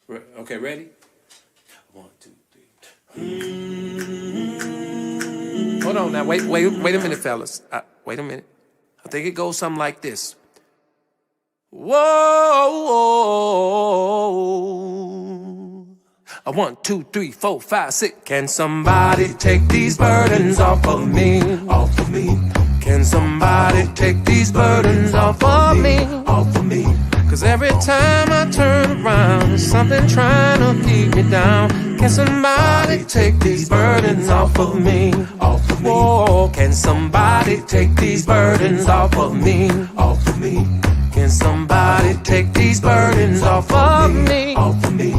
Okay, ready? 1, 2, 3. Hold on now. Wait a minute, fellas. Wait a minute. I think it goes something like this. Whoa. 1, 2, 3, 4, 5, 6. Can somebody take these burdens off of me? Off of me. Can somebody take these burdens off of me? Off of me. Cause every time I turn around, there's something trying to keep me down. Can somebody take these burdens off of me? Off of me. Whoa, can somebody take these burdens off of me? Off of me. Can somebody take these burdens off of me? Off of me.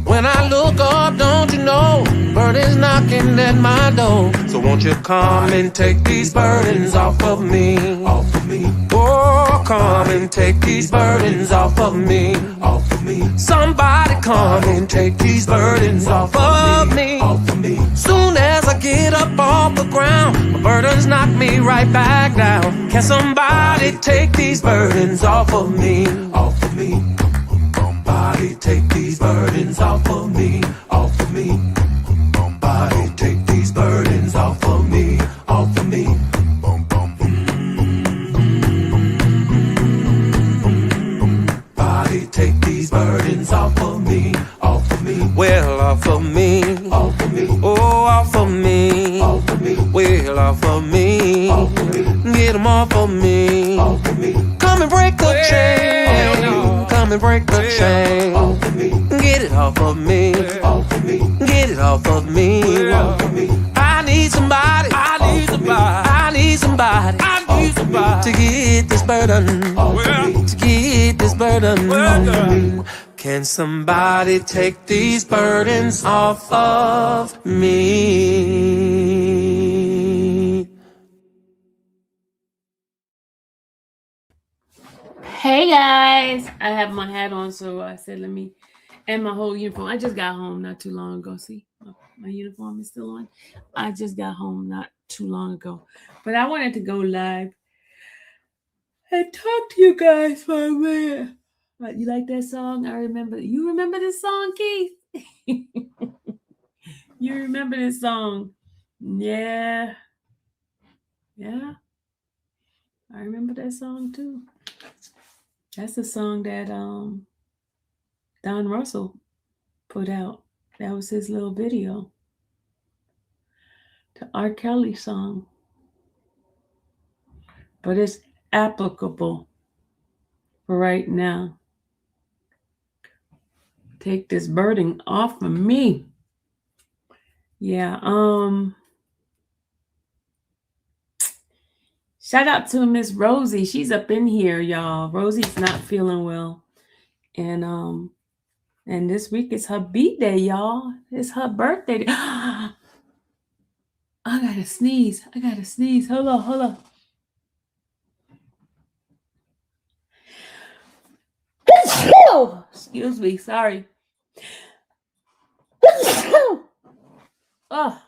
When I look up, don't you know, burdens knocking at my door. So won't you come and take these burdens off of me? Off of me. Oh, come and take these burdens off of me. Off of me. Somebody come and take these burdens off of me. Off of me. Soon as I get up off the ground, my burdens knock me right back down. Can somebody take these burdens off of me? Off of me. Somebody take these burdens off of me, off of me. Somebody take these burdens off of me, off of me. Somebody take these burdens off of me, off of me. Well, off of me, off of me. Oh, off of me, off of me. Well, off of me, off of me. Get them off of me, off of me. Come and break the chain. Come and break the chain. Get it off of me. Get it off of me. I need somebody. I need somebody. I need somebody. I need somebody to get this burden. To get this burden. Can somebody take these burdens off of me? Hey guys, I have my hat on, so I said let me, and my whole uniform. I just got home not too long ago. See, my uniform is still on. I just got home not too long ago, but I wanted to go live and talk to you guys for a minute. You like that song? You remember this song, Keith? You remember this song? Yeah. I remember that song too. That's the song that Don Russell put out. That was his little video. The R. Kelly song. But it's applicable for right now. Take this burden off of me. Yeah, shout out to Miss Rosie. She's up in here, y'all. Rosie's not feeling well. And this week is her B-day, y'all. It's her birthday. I gotta sneeze. Hold on. Excuse me, sorry. Oh.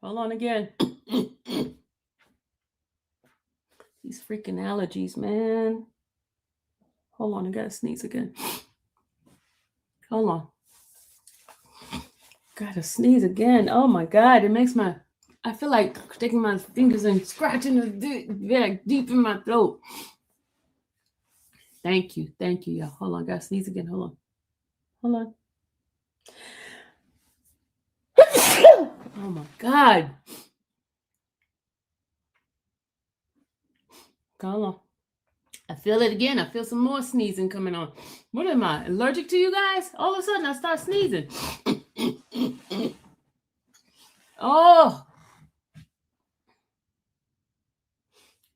Hold on again. These freaking allergies, man. Hold on, I gotta sneeze again. Hold on. Gotta sneeze again. Oh my God, it makes I feel like sticking my fingers and scratching deep in my throat. Thank you, y'all. Hold on, I gotta sneeze again. Hold on. Oh my God. Hold on. I feel it again. I feel some more sneezing coming on. What am I, allergic to you guys? All of a sudden, I start sneezing. Oh.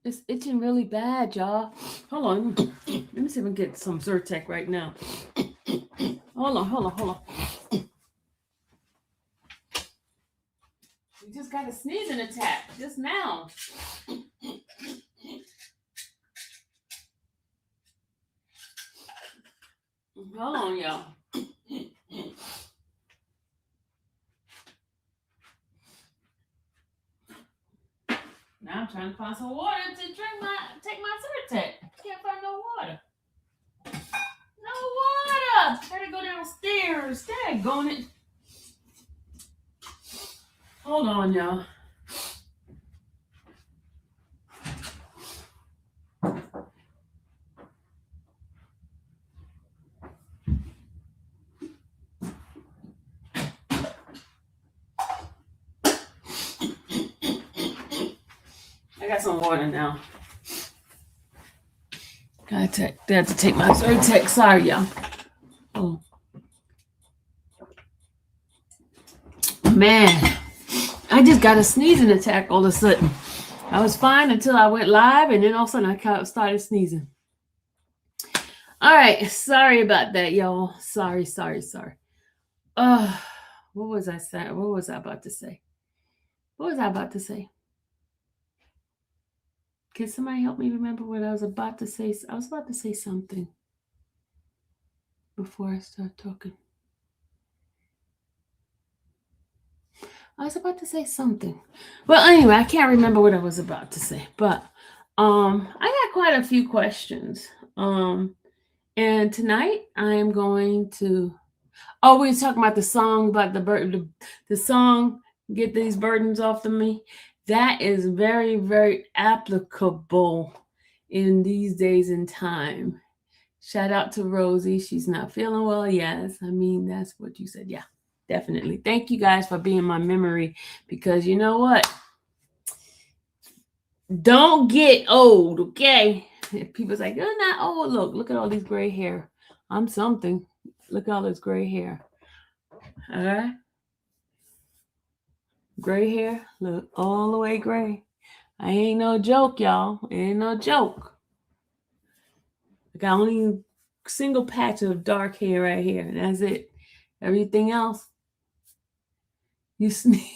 It's itching really bad, y'all. Hold on. Let me see if I can get some Zyrtec right now. Hold on. We just got a sneezing attack just now. Hold on, y'all. Now I'm trying to find some water to take my Zyrtec. Can't find no water. nerves. Daggone it. Hold on, y'all. I got some water now. Got to take my Zyrtec. Sorry, y'all. Oh. Man, I just got a sneezing attack all of a sudden. I was fine until I went live, and then all of a sudden I started sneezing. All right, sorry about that, y'all. Sorry. What was I saying? What was I about to say? Can somebody help me remember what I was about to say? I was about to say something before I start talking. I was about to say something. Well, anyway, I can't remember what I was about to say, but I got quite a few questions. And tonight I am going to. Oh, we were talking about the song about the song "Get These Burdens Off of Me." That is very, very applicable in these days and time. Shout out to Rosie. She's not feeling well. Yes, I mean that's what you said. Yeah, definitely. Thank you guys for being my memory, because you know what? Don't get old, okay? People's like, you're not old. Look at all these gray hair. I'm something. Look at all this gray hair. All right? Gray hair. Look, all the way gray. I ain't no joke, y'all. Ain't no joke. I got only a single patch of dark hair right here. That's it. Everything else, you sneeze.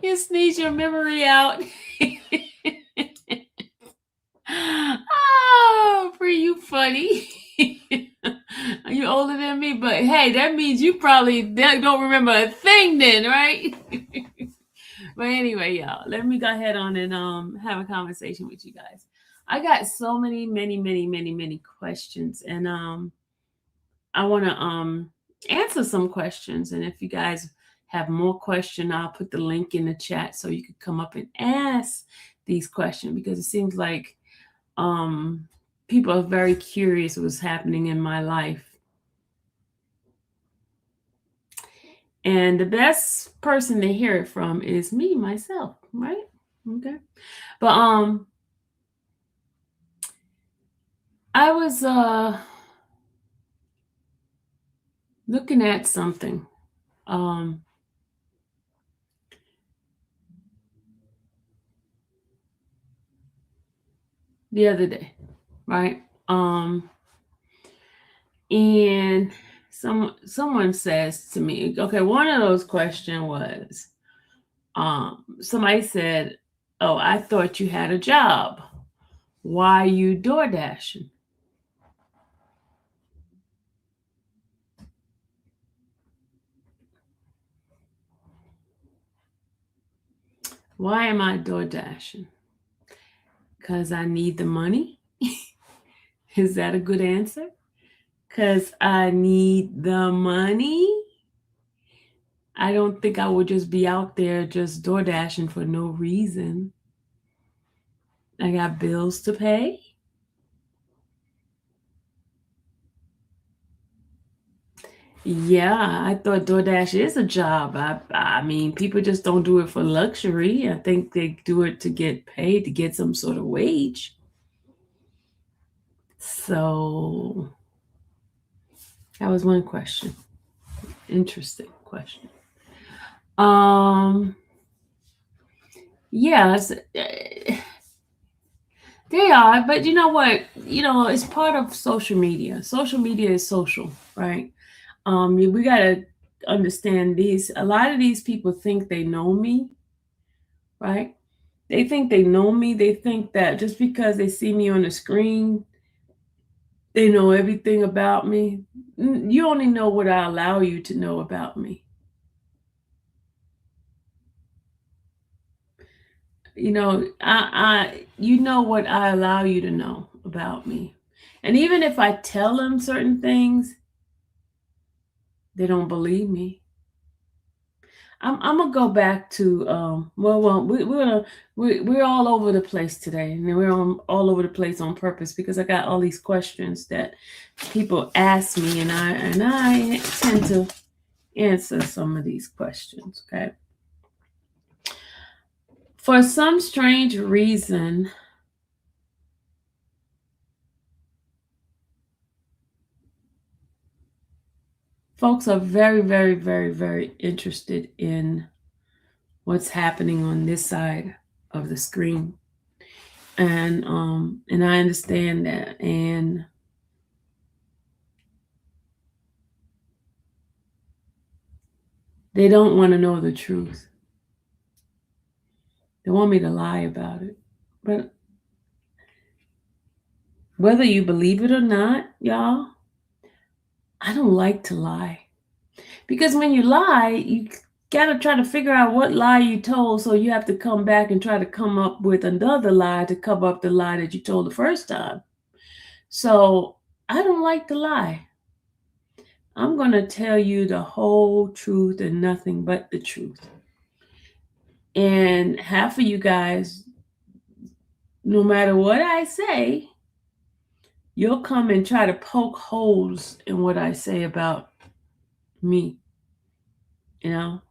You sneeze your memory out. Oh, for you funny. You're older than me, but hey, that means you probably don't remember a thing then, right? But anyway, y'all, let me go ahead on and have a conversation with you guys. I got so many questions, and I want to answer some questions. And if you guys have more questions, I'll put the link in the chat so you could come up and ask these questions, because it seems like people are very curious what's happening in my life. And the best person to hear it from is me, myself, right? Okay. But I was looking at something. The other day, right? And someone says to me, okay, one of those questions was, somebody said, oh, I thought you had a job. Why are you door dashing? Why am I door dashing? Because I need the money? Is that a good answer? Because I need the money? I don't think I would just be out there just door dashing for no reason. I got bills to pay. Yeah, I thought DoorDash is a job. I mean, people just don't do it for luxury. I think they do it to get paid, to get some sort of wage. So that was one question. Interesting question. Yes, they are, but you know what? It's part of social media. Social media is social, right? We gotta understand these. A lot of these people think they know me, right? They think they know me. They think that just because they see me on the screen, they know everything about me. You only know what I allow you to know about me. You know what I allow you to know about me. And even if I tell them certain things, They don't believe me. I'm gonna go back to we're all over the place today, and we're all over the place on purpose because I got all these questions that people ask me, and I tend to answer some of these questions. Okay, for some strange reason, folks are very, very, very, very interested in what's happening on this side of the screen. And I understand that. And they don't want to know the truth. They want me to lie about it. But whether you believe it or not, y'all, I don't like to lie. Because when you lie, you gotta try to figure out what lie you told, so you have to come back and try to come up with another lie to cover up the lie that you told the first time. So I don't like to lie. I'm going to tell you the whole truth and nothing but the truth. And half of you guys, no matter what I say, you'll come and try to poke holes in what I say about me. You know,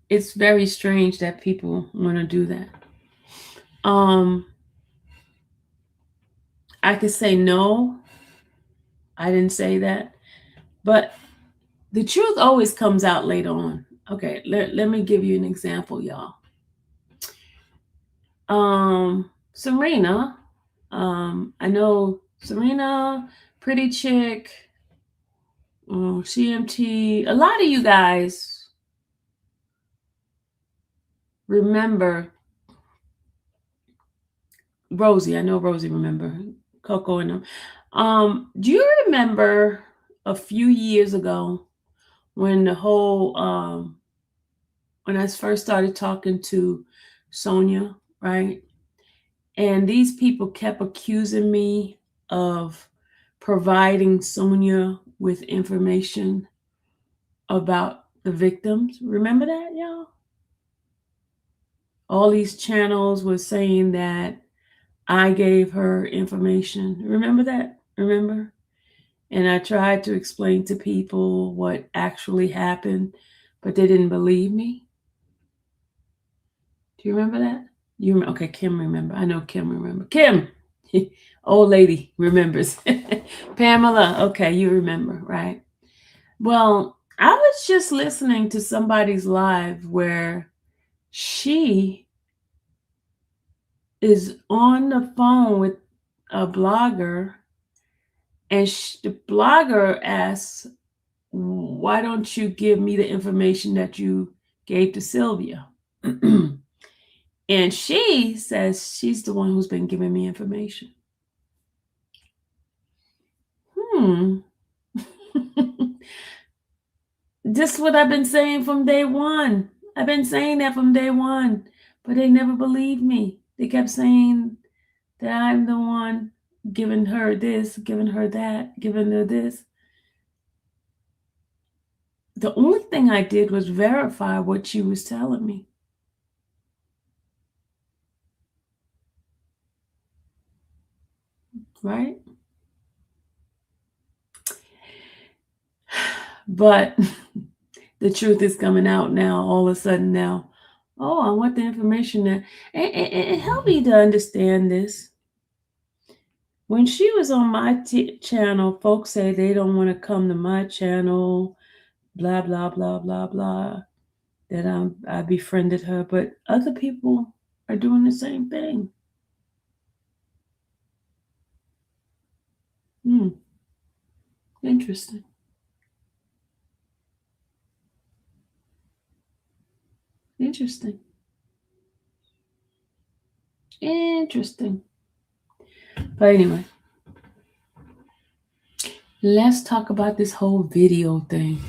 it's very strange that people want to do that. I could say no, I didn't say that, but the truth always comes out later on. Okay, let me give you an example, y'all. Serena, I know Serena, Pretty Chick, CMT. A lot of you guys remember Rosie. I know Rosie remember Coco and them. Do you remember a few years ago when the whole when I first started talking to Sonia, right? And these people kept accusing me of providing Sonia with information about the victims. Remember that, y'all? All these channels were saying that I gave her information. Remember that? Remember? And I tried to explain to people what actually happened, but they didn't believe me. Do you remember that? Okay, Kim remember. I know Kim remember. Kim, old lady, remembers. Pamela, okay, you remember, right? Well, I was just listening to somebody's live where she is on the phone with a blogger, and the blogger asks, why don't you give me the information that you gave to Sylvia? And she says she's the one who's been giving me information. This is what I've been saying from day one. I've been saying that from day one, but they never believed me. They kept saying that I'm the one giving her this, giving her that, giving her this. The only thing I did was verify what she was telling me. Right? But the truth is coming out now, all of a sudden now. Oh, I want the information now. And help me to understand this. When she was on my channel, folks say they don't want to come to my channel, blah, blah, blah, blah, blah, that I befriended her. But other people are doing the same thing. Interesting. Interesting. Interesting. But anyway, let's talk about this whole video thing.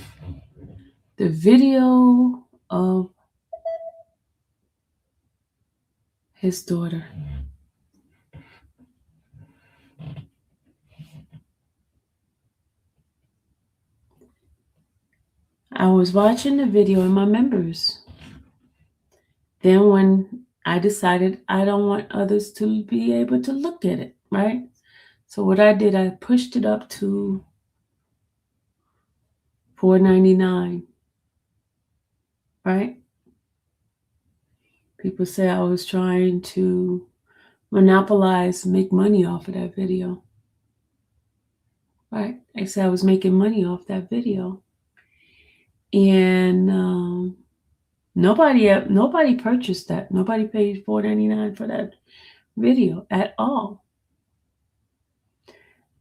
The video of his daughter. was watching the video in my members. Then when I decided I don't want others to be able to look at it, right? So what I did, I pushed it up to $4.99, right? People say I was trying to monopolize, make money off of that video, right? They said I was making money off that video. And nobody purchased that. Nobody paid $4.99 for that video at all.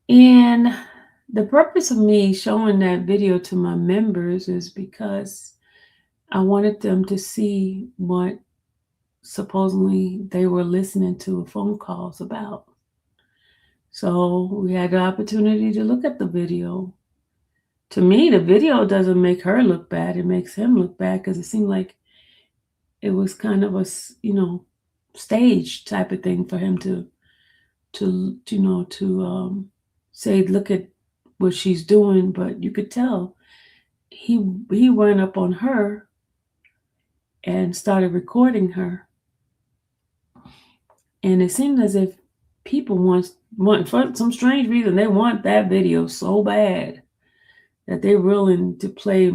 And the purpose of me showing that video to my members is because I wanted them to see what supposedly they were listening to phone calls about. So we had the opportunity to look at the video. To me, the video doesn't make her look bad. It makes him look bad because it seemed like it was kind of a, stage type of thing for him to say, look at what she's doing. But you could tell he went up on her and started recording her. And it seemed as if people want for some strange reason, they want that video so bad that they're willing to play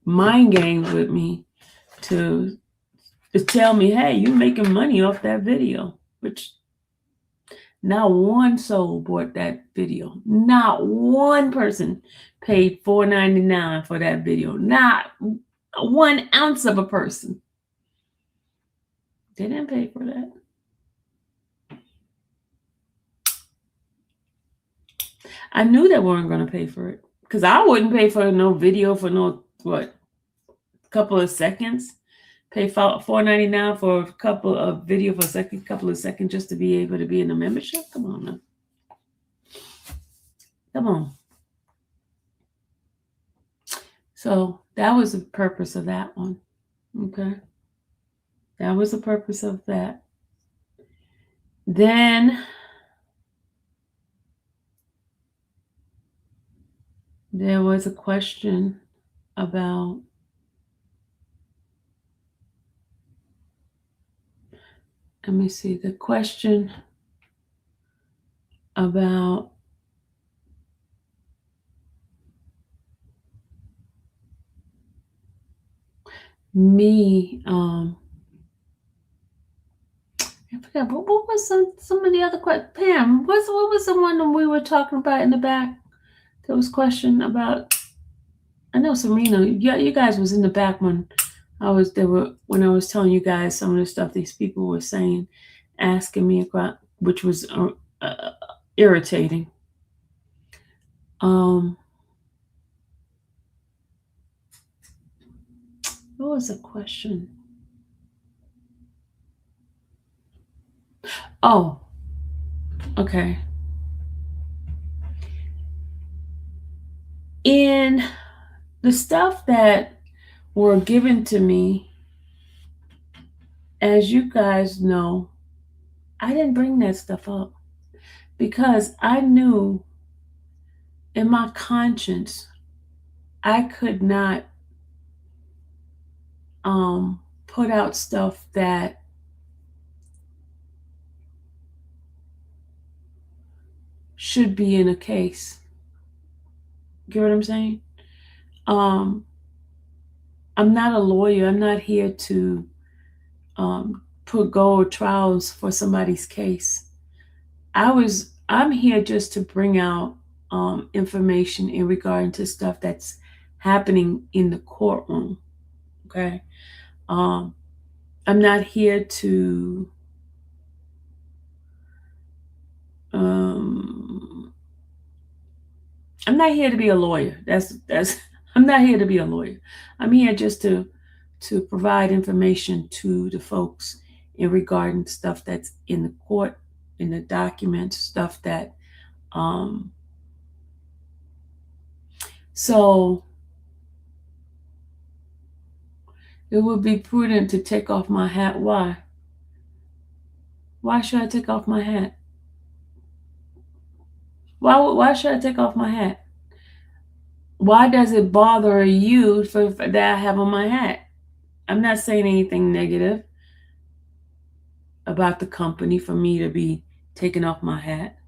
mind games with me to tell me, hey, you're making money off that video, which not one soul bought that video. Not one person paid $4.99 for that video. Not 1 ounce of a person. They didn't pay for that. I knew they weren't going to pay for it because I wouldn't pay for no video for couple of seconds. Pay $4.99 for a couple of video for a couple of seconds just to be able to be in the membership. Come on now. Come on. So that was the purpose of that one. Okay. That was the purpose of that. Then there was a question about the question about me. I forgot what was some of the other questions. Pam, what was the one that we were talking about in the back? There was a question about. I know Serena. Yeah, you guys was in the back when I was telling you guys some of the stuff these people were saying, asking me about, which was irritating. What was the question? Oh, okay. In the stuff that were given to me, as you guys know, I didn't bring that stuff up because I knew in my conscience I could not put out stuff that should be in a case. Get what I'm saying? I'm not a lawyer. I'm not here to go trials for somebody's case. I'm here just to bring out information in regard to stuff that's happening in the courtroom. Okay. I'm not here to I'm not here to be a lawyer. I'm not here to be a lawyer. I'm here just to provide information to the folks in regarding stuff that's in the court, in the documents, stuff that so it would be prudent to take off my hat. Why? Why should I take off my hat? Why should I take off my hat? Why does it bother you for that I have on my hat? I'm not saying anything negative about the company for me to be taking off my hat.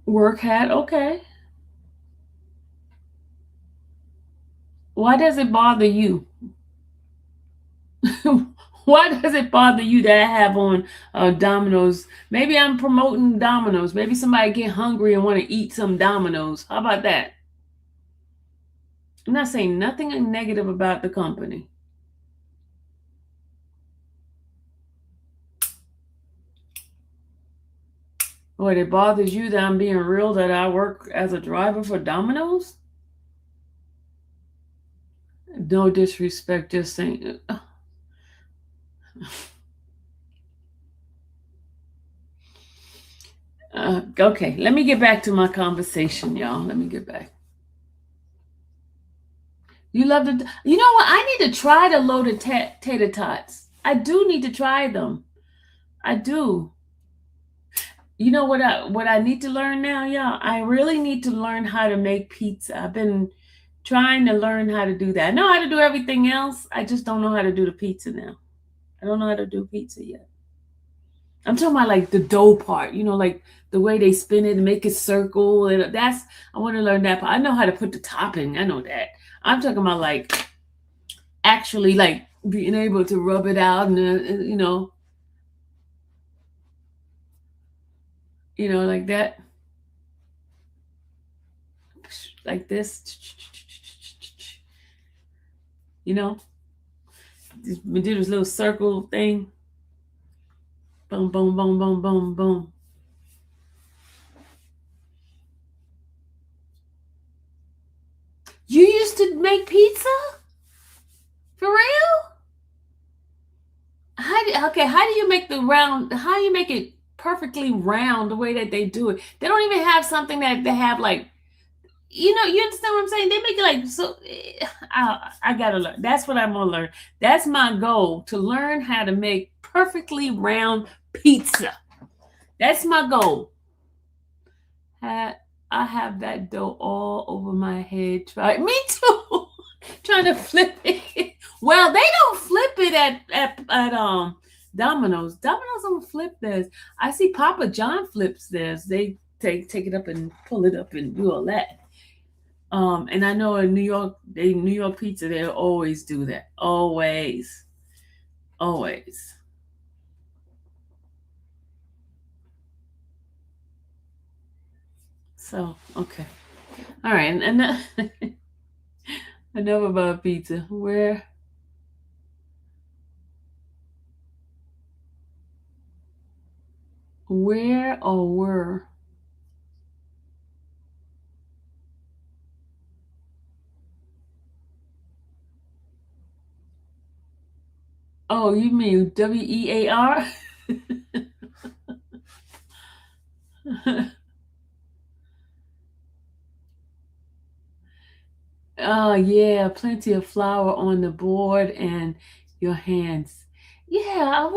Work hat, okay. Why does it bother you? Why does it bother you that I have on Domino's? Maybe I'm promoting Domino's. Maybe somebody get hungry and want to eat some Domino's. How about that? I'm not saying nothing negative about the company. What, it bothers you that I'm being real that I work as a driver for Domino's? No disrespect, just saying. Okay, let me get back to my conversation, y'all. Let me get back. You love the. You know what? I need to try the loaded tater tots. I do need to try them. I do. You know what I need to learn now, y'all? I really need to learn how to make pizza. I've been trying to learn how to do that. I know how to do everything else. I just don't know how to do the pizza now. I don't know how to do pizza yet. I'm talking about like the dough part, like the way they spin it and make it circle. And I want to learn that part. I know how to put the topping. I know that. I'm talking about like actually like being able to rub it out and like that, like this, we do this little circle thing. Boom, boom, boom, boom, boom, boom. You used to make pizza? For real? How do you make the round? How do you make it perfectly round the way that they do it? They don't even have something that they have like, you understand what I'm saying? They make it like so. I gotta learn. That's what I'm gonna learn. That's my goal, to learn how to make perfectly round pizza. That's my goal. I have that dough all over my head. Me too. Trying to flip it. Well, they don't flip it at Domino's. Domino's don't flip theirs. I see Papa John flips theirs. They take it up and pull it up and do all that. And I know in New York pizza, they always do that. Always. Always. So, okay. All right. And enough about pizza. Where or were? Oh, you mean WEAR? Oh, yeah, plenty of flour on the board and your hands. Yeah,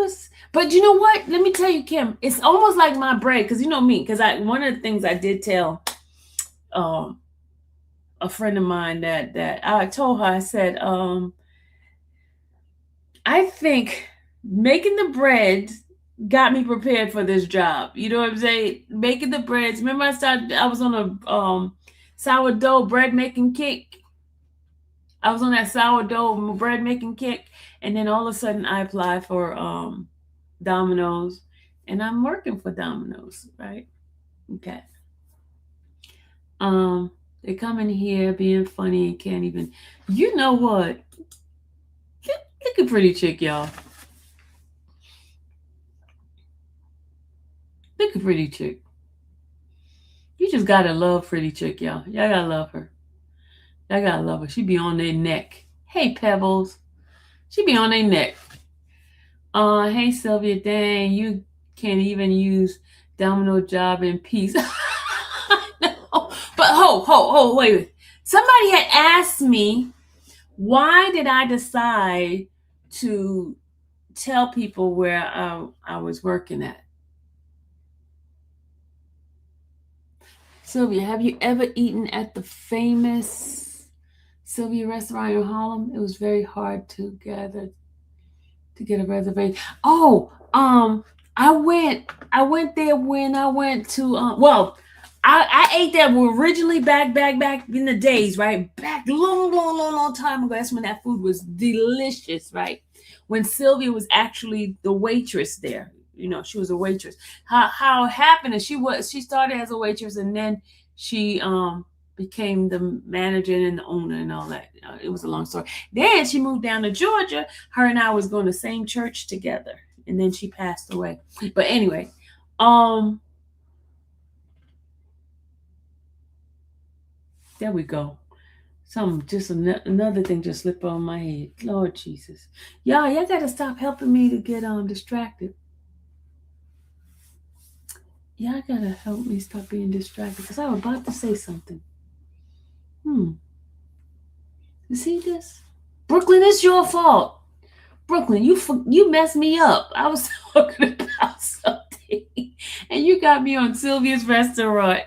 but you know what? Let me tell you, Kim, it's almost like my bread, because you know me, because one of the things I did tell um a friend of mine that I told her, I said, I think making the bread got me prepared for this job. You know what I'm saying? Making the breads. Remember I was on a sourdough bread making kick. I was on that sourdough bread making kick, and then all of a sudden I applied for Domino's, and I'm working for Domino's, right? Okay. They come in here being funny and can't even. You know what? Look at pretty chick, y'all. Look at pretty chick. You just gotta love pretty chick, y'all. Y'all gotta love her. Y'all gotta love her. She be on their neck. Hey, Pebbles. She be on their neck. Hey, Sylvia. Dang, you can't even use Domino job in peace. No. But wait. Somebody had asked me, why did I decide to tell people where I was working at? Sylvia, have you ever eaten at the famous Sylvia restaurant in Harlem? It was very hard to get a reservation. Oh, I went there when I went to I ate that originally back in the days, right? Back long time ago. That's when that food was delicious, right? When Sylvia was actually the waitress there. You know, she was a waitress. How it happened is she started as a waitress and then she became the manager and the owner and all that. It was a long story. Then she moved down to Georgia. Her and I was going to the same church together, and then she passed away. But anyway, there we go. Another thing just slipped on my head. Lord Jesus, y'all gotta stop helping me to get distracted. Y'all gotta help me stop being distracted because I was about to say something. You see this? Brooklyn, it's your fault. Brooklyn, you messed me up. I was talking about something, and you got me on Sylvia's restaurant.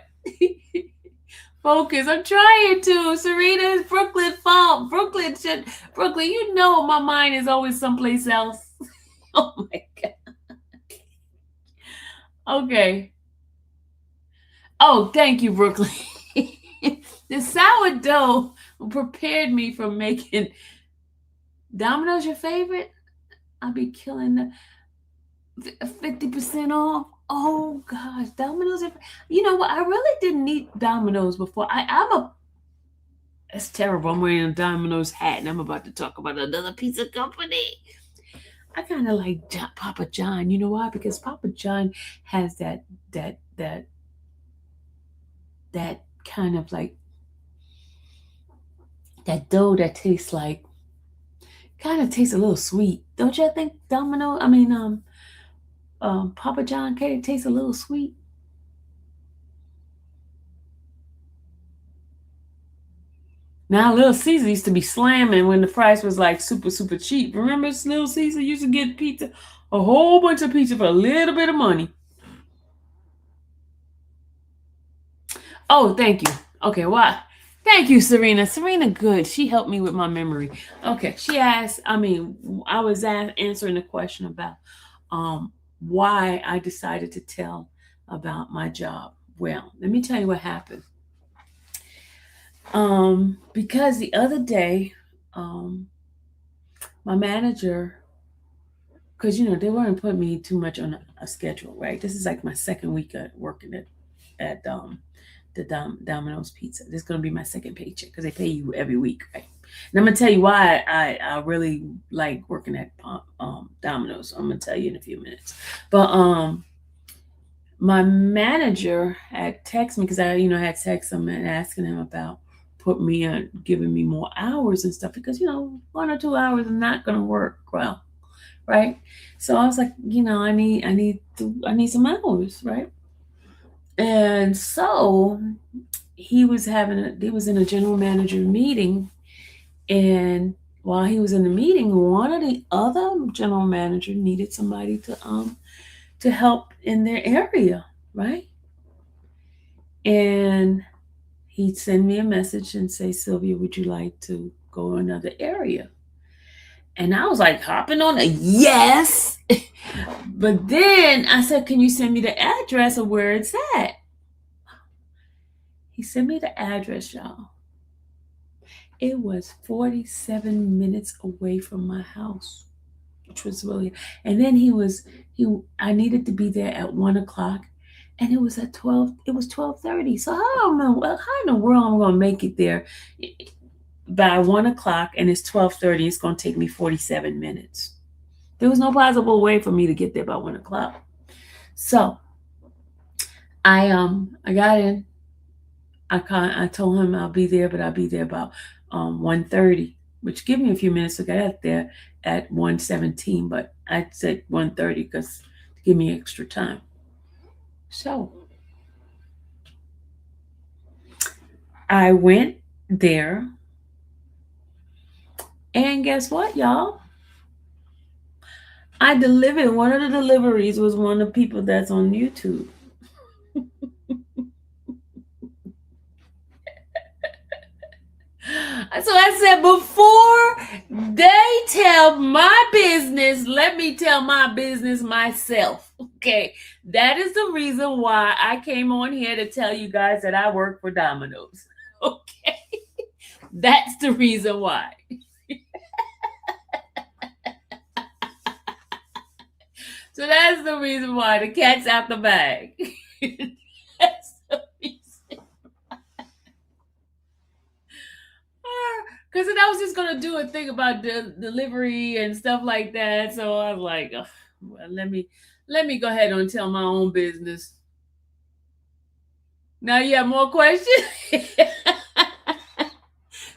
Focus. I'm trying to. Serena, it's Brooklyn fault. Brooklyn, you know my mind is always someplace else. Oh my God. Okay. Oh, thank you, Brooklyn. The sourdough prepared me for making Domino's your favorite. I'll be killing the 50% off. Oh gosh, Domino's. You know what? I really didn't eat Domino's before. It's terrible. I'm wearing a Domino's hat, and I'm about to talk about another pizza company. I kind of like Papa John. You know why? Because Papa John has that kind of like that dough that tastes like kind of tastes a little sweet. Don't you think Papa John cake tastes a little sweet? Now Little Caesar used to be slamming when the price was like super cheap. Remember Little Caesar used to get pizza, a whole bunch of pizza for a little bit of money. Oh, thank you. Okay, why? Thank you, Serena. Serena, good. She helped me with my memory. Okay, she asked. I was answering the question about why I decided to tell about my job. Well, let me tell you what happened. Because the other day, my manager, because they weren't putting me too much on a schedule, right? This is like my second week of working at the Domino's Pizza. This is gonna be my second paycheck because they pay you every week, right? And I'm gonna tell you why I really like working at Domino's. I'm gonna tell you in a few minutes, but my manager had texted me because I had texted him and asking him about put me on giving me more hours and stuff because 1 or 2 hours is not gonna work well, right? So I was like, I need some hours, right? And so he was in a general manager meeting, and while he was in the meeting, one of the other general manager needed somebody to help in their area, right? And he'd send me a message and say, Sylvia, would you like to go another area? And I was like hopping on a yes. But then I said, can you send me the address of where it's at? He sent me the address, y'all. It was 47 minutes away from my house, which was really, and then I needed to be there at 1 o'clock, and it was at 12:30. So I don't know how in the world I'm going to make it there by 1 o'clock, and it's 12:30. It's going to take me 47 minutes. There was no possible way for me to get there by 1 o'clock. So I got in. I told him I'll be there, but I'll be there about 1:30, which gave me a few minutes to get there at 1:17. But I said 1:30 because to give me extra time. So I went there, and guess what, y'all? I delivered. One of the deliveries was one of the people that's on YouTube. So I said, before they tell my business, let me tell my business myself. Okay. That is the reason why I came on here to tell you guys that I work for Domino's. Okay. That's the reason why. So that's the reason why the cat's out the bag. That's the reason. Because I was just gonna do a thing about the delivery and stuff like that. So I was like, well, let me go ahead and tell my own business. Now you have more questions.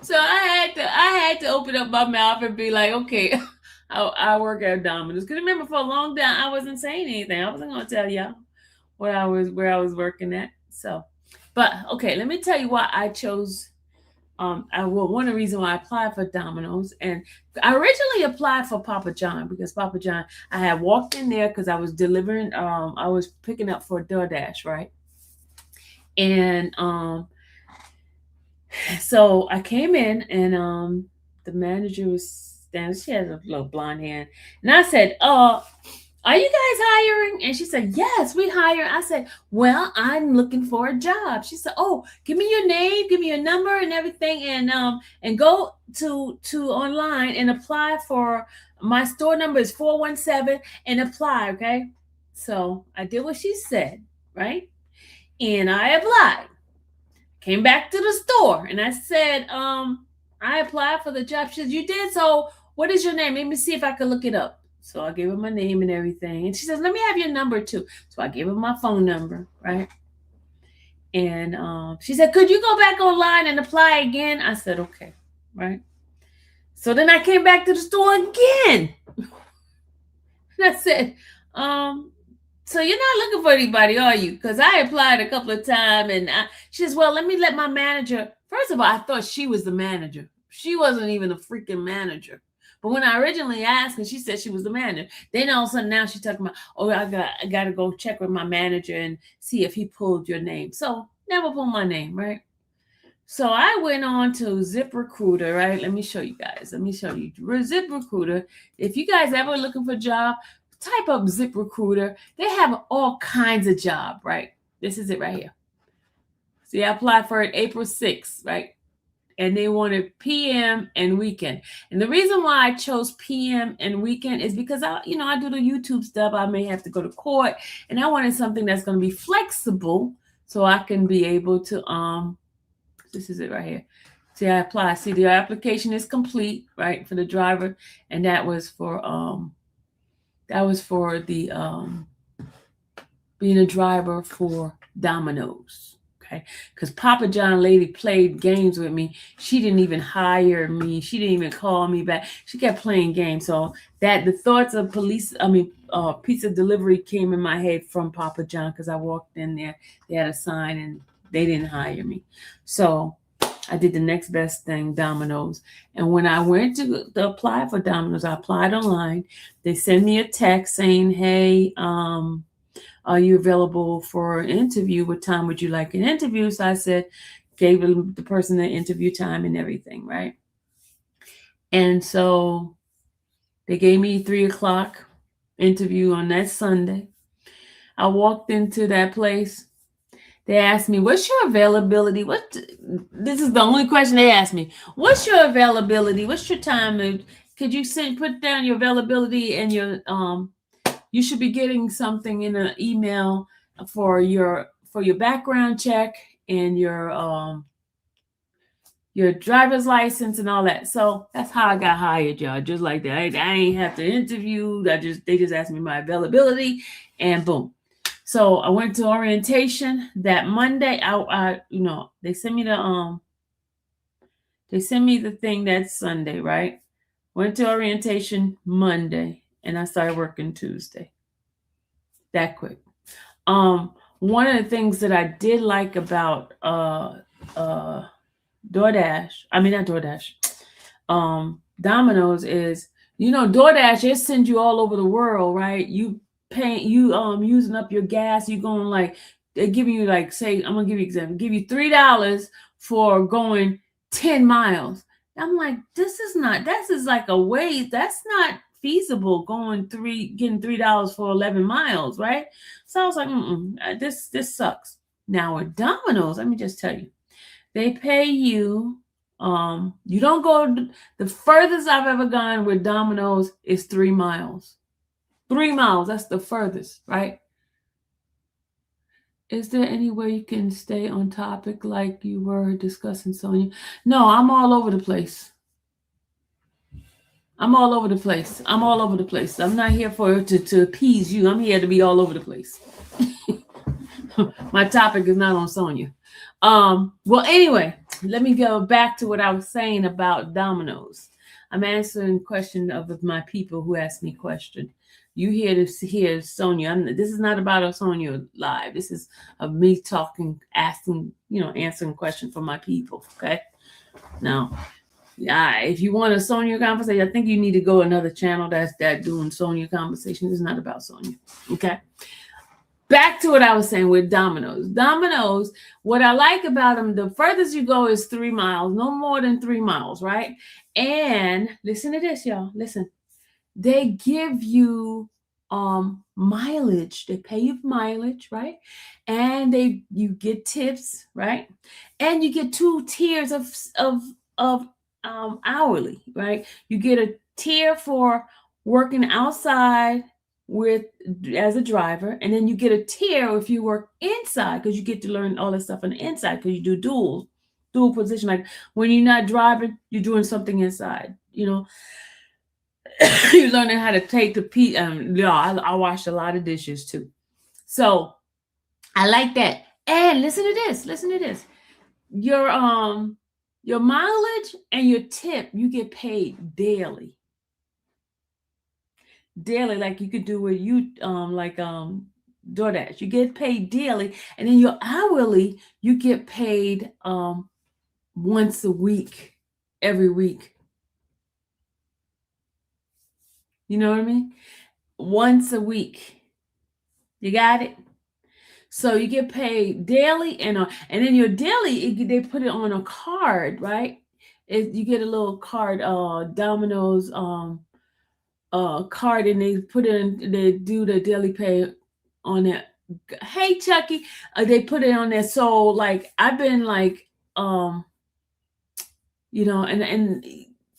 So I had to open up my mouth and be like, okay, I work at Domino's. Because remember, for a long time, I wasn't saying anything. I wasn't going to tell y'all where I was working at. So, but okay, let me tell you why I chose. One of the reasons why I applied for Domino's, and I originally applied for Papa John because Papa John, I had walked in there because I was delivering. I was picking up for DoorDash, right? And so I came in, and the manager was standing. She has a little blonde hair, and I said, are you guys hiring? And she said, yes, we hire. I said, well, I'm looking for a job. She said, oh, give me your name, give me your number and everything, and go to online and apply for my store number is 417 and apply. Okay. So I did what she said, right? And I applied. Came back to the store and I said, I applied for the job. She said, you did? So what is your name? Let me see if I can look it up. So I gave her my name and everything. And she says, let me have your number too. So I gave her my phone number, right? And she said, could you go back online and apply again? I said, okay, right? So then I came back to the store again. And I said, so you're not looking for anybody, are you? Because I applied a couple of times. And she says, well, let me let my manager. First of all, I thought she was the manager. She wasn't even a freaking manager. But when I originally asked her, she said she was the manager. Then all of a sudden now she's talking about, oh, I got to go check with my manager and see if he pulled your name. So never pulled my name, right? So I went on to ZipRecruiter, right? Let me show you guys. Let me show you. ZipRecruiter. If you guys ever looking for a job, type up ZipRecruiter. They have all kinds of job, right? This is it right here. See, I applied for it April 6th, right? And they wanted PM and weekend. And the reason why I chose PM and weekend is because I do the YouTube stuff. I may have to go to court, and I wanted something that's going to be flexible so I can be able to this is it right here. See, I apply. See, the application is complete, right, for the driver, and that was for the being a driver for Domino's. Okay, because Papa John lady played games with me. She didn't even hire me. She didn't even call me back. She kept playing games. So that the thoughts of pizza delivery came in my head from Papa John because I walked in there. They had a sign and they didn't hire me. So I did the next best thing, Domino's. And when I went to apply for Domino's, I applied online. They sent me a text saying, hey, are you available for an interview? What time would you like an interview? So I said, gave the person the interview time and everything, right? And so they gave me 3:00 interview on that Sunday. I walked into that place. They asked me, what's your availability? This is the only question they asked me. What's your availability? What's your time? Could you put down your availability and your you should be getting something in an email for your background check and your driver's license and all that. So that's how I got hired, y'all. Just like that. I ain't have to interview. They just asked me my availability, and boom. So I went to orientation that Monday. They sent me the thing that Sunday, right? Went to orientation Monday. And I started working Tuesday. That quick. One of the things that I did like about Domino's is, DoorDash, it sends you all over the world, right? You using up your gas, you going they give you say, I'm gonna give you an example, give you $3 for going 10 miles. I'm like, this is like a waste. That's not feasible getting $3 for 11 miles, right? So I was like, this sucks. Now with Domino's, let me just tell you, they pay you, you don't go, the furthest I've ever gone with Domino's is 3 miles. 3 miles, that's the furthest, right? Is there any way you can stay on topic like you were discussing, Sonia? No, I'm all over the place. I'm all over the place. I'm all over the place. I'm not here to appease you. I'm here to be all over the place. My topic is not on Sonia. Well, anyway, let me go back to what I was saying about Domino's. I'm answering question of my people who asked me question. You hear Sonia. This is not about a Sonia live. This is of me talking, asking, answering question for my people. Okay. Now, if you want a Sonia conversation, I think you need to go another channel that's doing Sonia conversation. It's not about Sonia. Okay. Back to what I was saying with Domino's. Domino's, what I like about them, the furthest you go is 3 miles, no more than 3 miles, right? And listen to this, y'all. Listen. They give you mileage. They pay you mileage, right? And you get tips, right? And you get 2 tiers of hourly, right? You get a tier for working outside as a driver, and then you get a tier if you work inside, because you get to learn all this stuff on the inside, because you do dual position. Like when you're not driving, you're doing something inside, you're learning how to take the pee. I washed a lot of dishes too, so I like that. And listen to this. Your mileage and your tip, you get paid daily. Like you could do with DoorDash. You get paid daily, and then your hourly, you get paid once a week, every week. You know what I mean? Once a week. You got it? So you get paid daily, and then your daily, they put it on a card, right? You get a little card, Domino's card, and they put it in, they do the daily pay on it. Hey Chucky, they put it on there. So like I've been like, and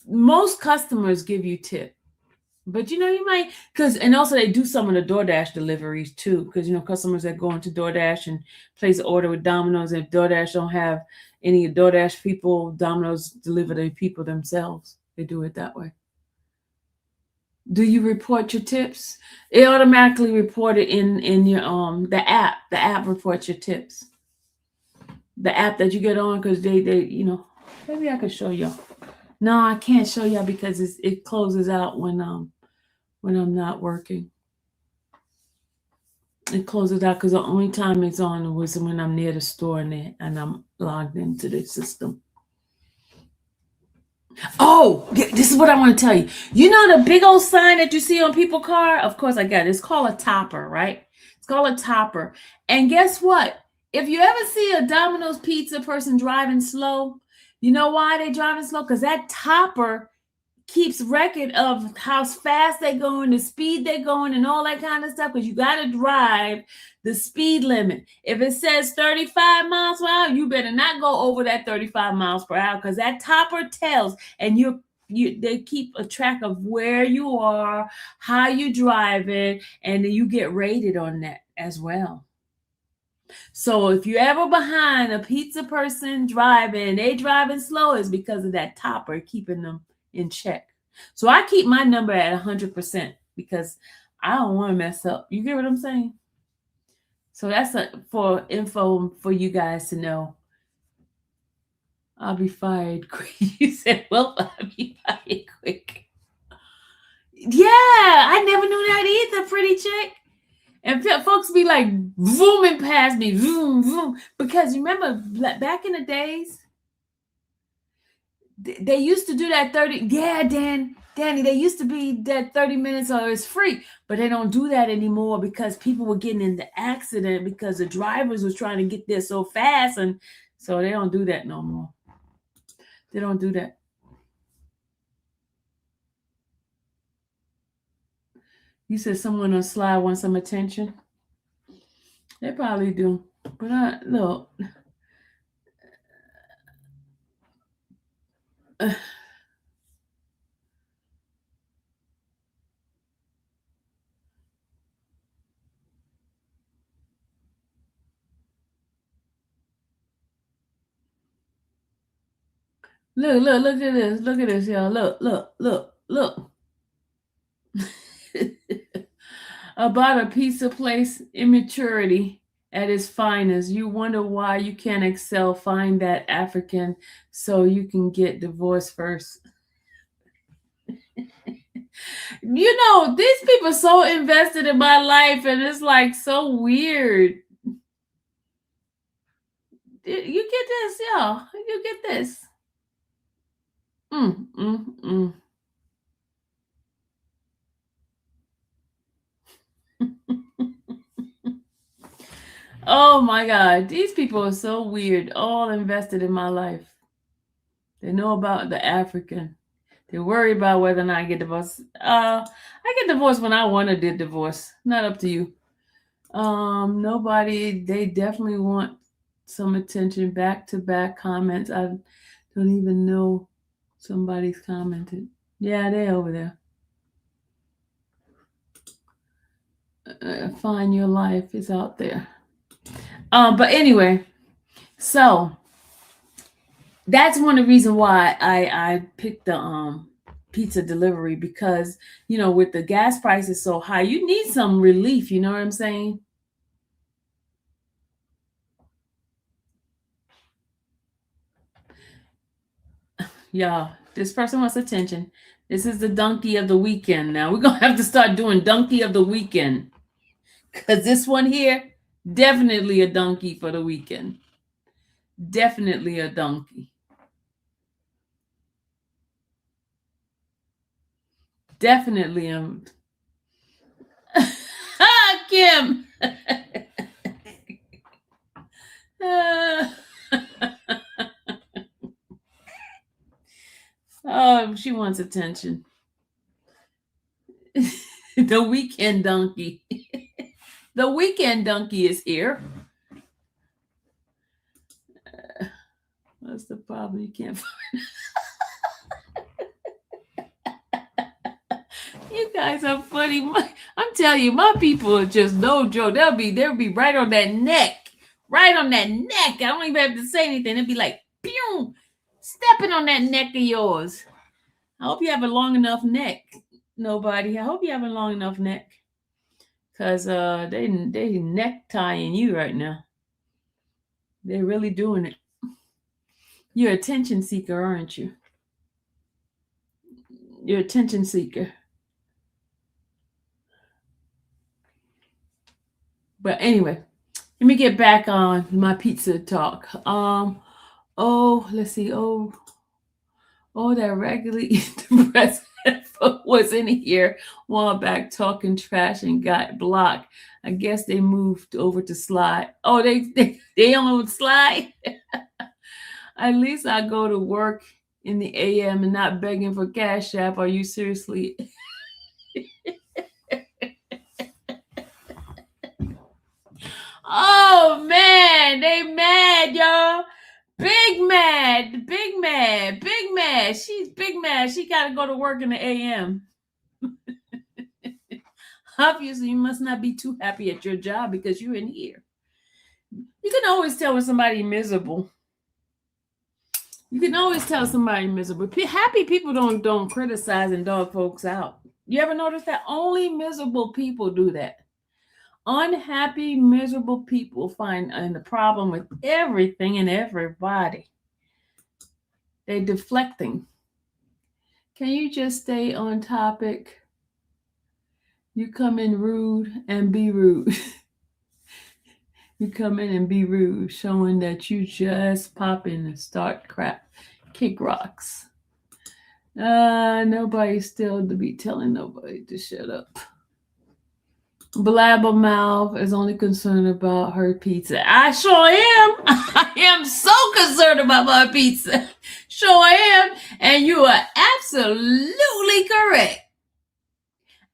most customers give you tip, but you might, and also they do some of the DoorDash deliveries too, because customers that go into DoorDash and place an order with Domino's, if DoorDash don't have any DoorDash people, Domino's deliver the people themselves. They do it that way. Do you report your tips? It automatically reported in your the app. The app reports your tips. The app that you get on, because they maybe I could show y'all. No, I can't show y'all because it closes out when I'm not working. It closes out because the only time it's on was when I'm near the store and I'm logged into the system. Oh, this is what I want to tell you. The big old sign that you see on people's car? Of course I got it. It's called a topper, right? It's called a topper. And guess what? If you ever see a Domino's pizza person driving slow, you know why they're driving slow? Because that topper keeps record of how fast they're going, the speed they're going, and all that kind of stuff, because you got to drive the speed limit. If it says 35 miles per hour, you better not go over that 35 miles per hour, because that topper tells, and they keep a track of where you are, how you drive it, and then you get rated on that as well. So if you're ever behind a pizza person driving, they driving slow, is because of that topper keeping them in check. So I keep my number at 100% because I don't want to mess up. You get what I'm saying? So that's for info for you guys to know. I'll be fired quick. You said, well, I'll be fired quick. Yeah, I never knew that either, pretty chick. And folks be like zooming past me, zoom, zoom. Because remember, back in the days, they used to do that 30. Yeah, Danny, they used to be that 30 minutes or it's free. But they don't do that anymore because people were getting into accident because the drivers was trying to get there so fast. And so they don't do that no more. They don't do that. You said someone on slide wants some attention. They probably do. But look. Look at this. Look at this, y'all. Look. About a pizza place, immaturity at its finest. You wonder why you can't excel. Find that African so you can get divorced first. You know, these people are so invested in my life, and it's like so weird. You get this, y'all. You get this. Oh my God, these people are so weird, all invested in my life. They know about the African. They worry about whether or not I get divorced. I get divorced when I want to get divorced. Not up to you. Nobody, they definitely want some attention. Back-to-back comments. I don't even know somebody's commented. Yeah, they're over there. Find your life is out there. But anyway, so that's one of the reasons why I picked the pizza delivery, because you know, with the gas prices so high, you need some relief. You know what I'm saying? Yeah, this person wants attention. This is the donkey of the weekend. Now we're gonna have to start doing donkey of the weekend, because this one here, definitely a donkey for the weekend. Definitely a donkey. Definitely Kim. Oh, she wants attention. The weekend donkey. The weekend donkey is here. What's the problem? You can't find. You guys are funny. I'm telling you, my people are just no joke. They'll be right on that neck. Right on that neck. I don't even have to say anything. They'll be like, pew, stepping on that neck of yours. I hope you have a long enough neck. Nobody. I hope you have a long enough neck. Because they neck tying you right now. They're really doing it. You're an attention seeker, aren't you? You're an attention seeker. But anyway, let me get back on my pizza talk. Let's see. That regularly the president was in here a while back talking trash and got blocked. I guess they moved over to Slide. Oh, they on Slide. At least I go to work in the AM and not begging for Cash App. Are you seriously? Oh man, they mad, y'all. Big mad. She's big mad. She got to go to work in the AM. Obviously, you must not be too happy at your job because you're in here. You can always tell when somebody's miserable. Happy people don't criticize and dog folks out. You ever notice that? Only miserable people do that. Unhappy, miserable people find the problem with everything and everybody. They're deflecting. Can you just stay on topic? You come in rude and be rude. You come in and be rude, showing that you just pop in and start crap, kick rocks. Nobody still to be telling nobody to shut up. Blabbermouth is only concerned about her pizza. I sure am. I am so concerned about my pizza. Sure am. And you are absolutely correct.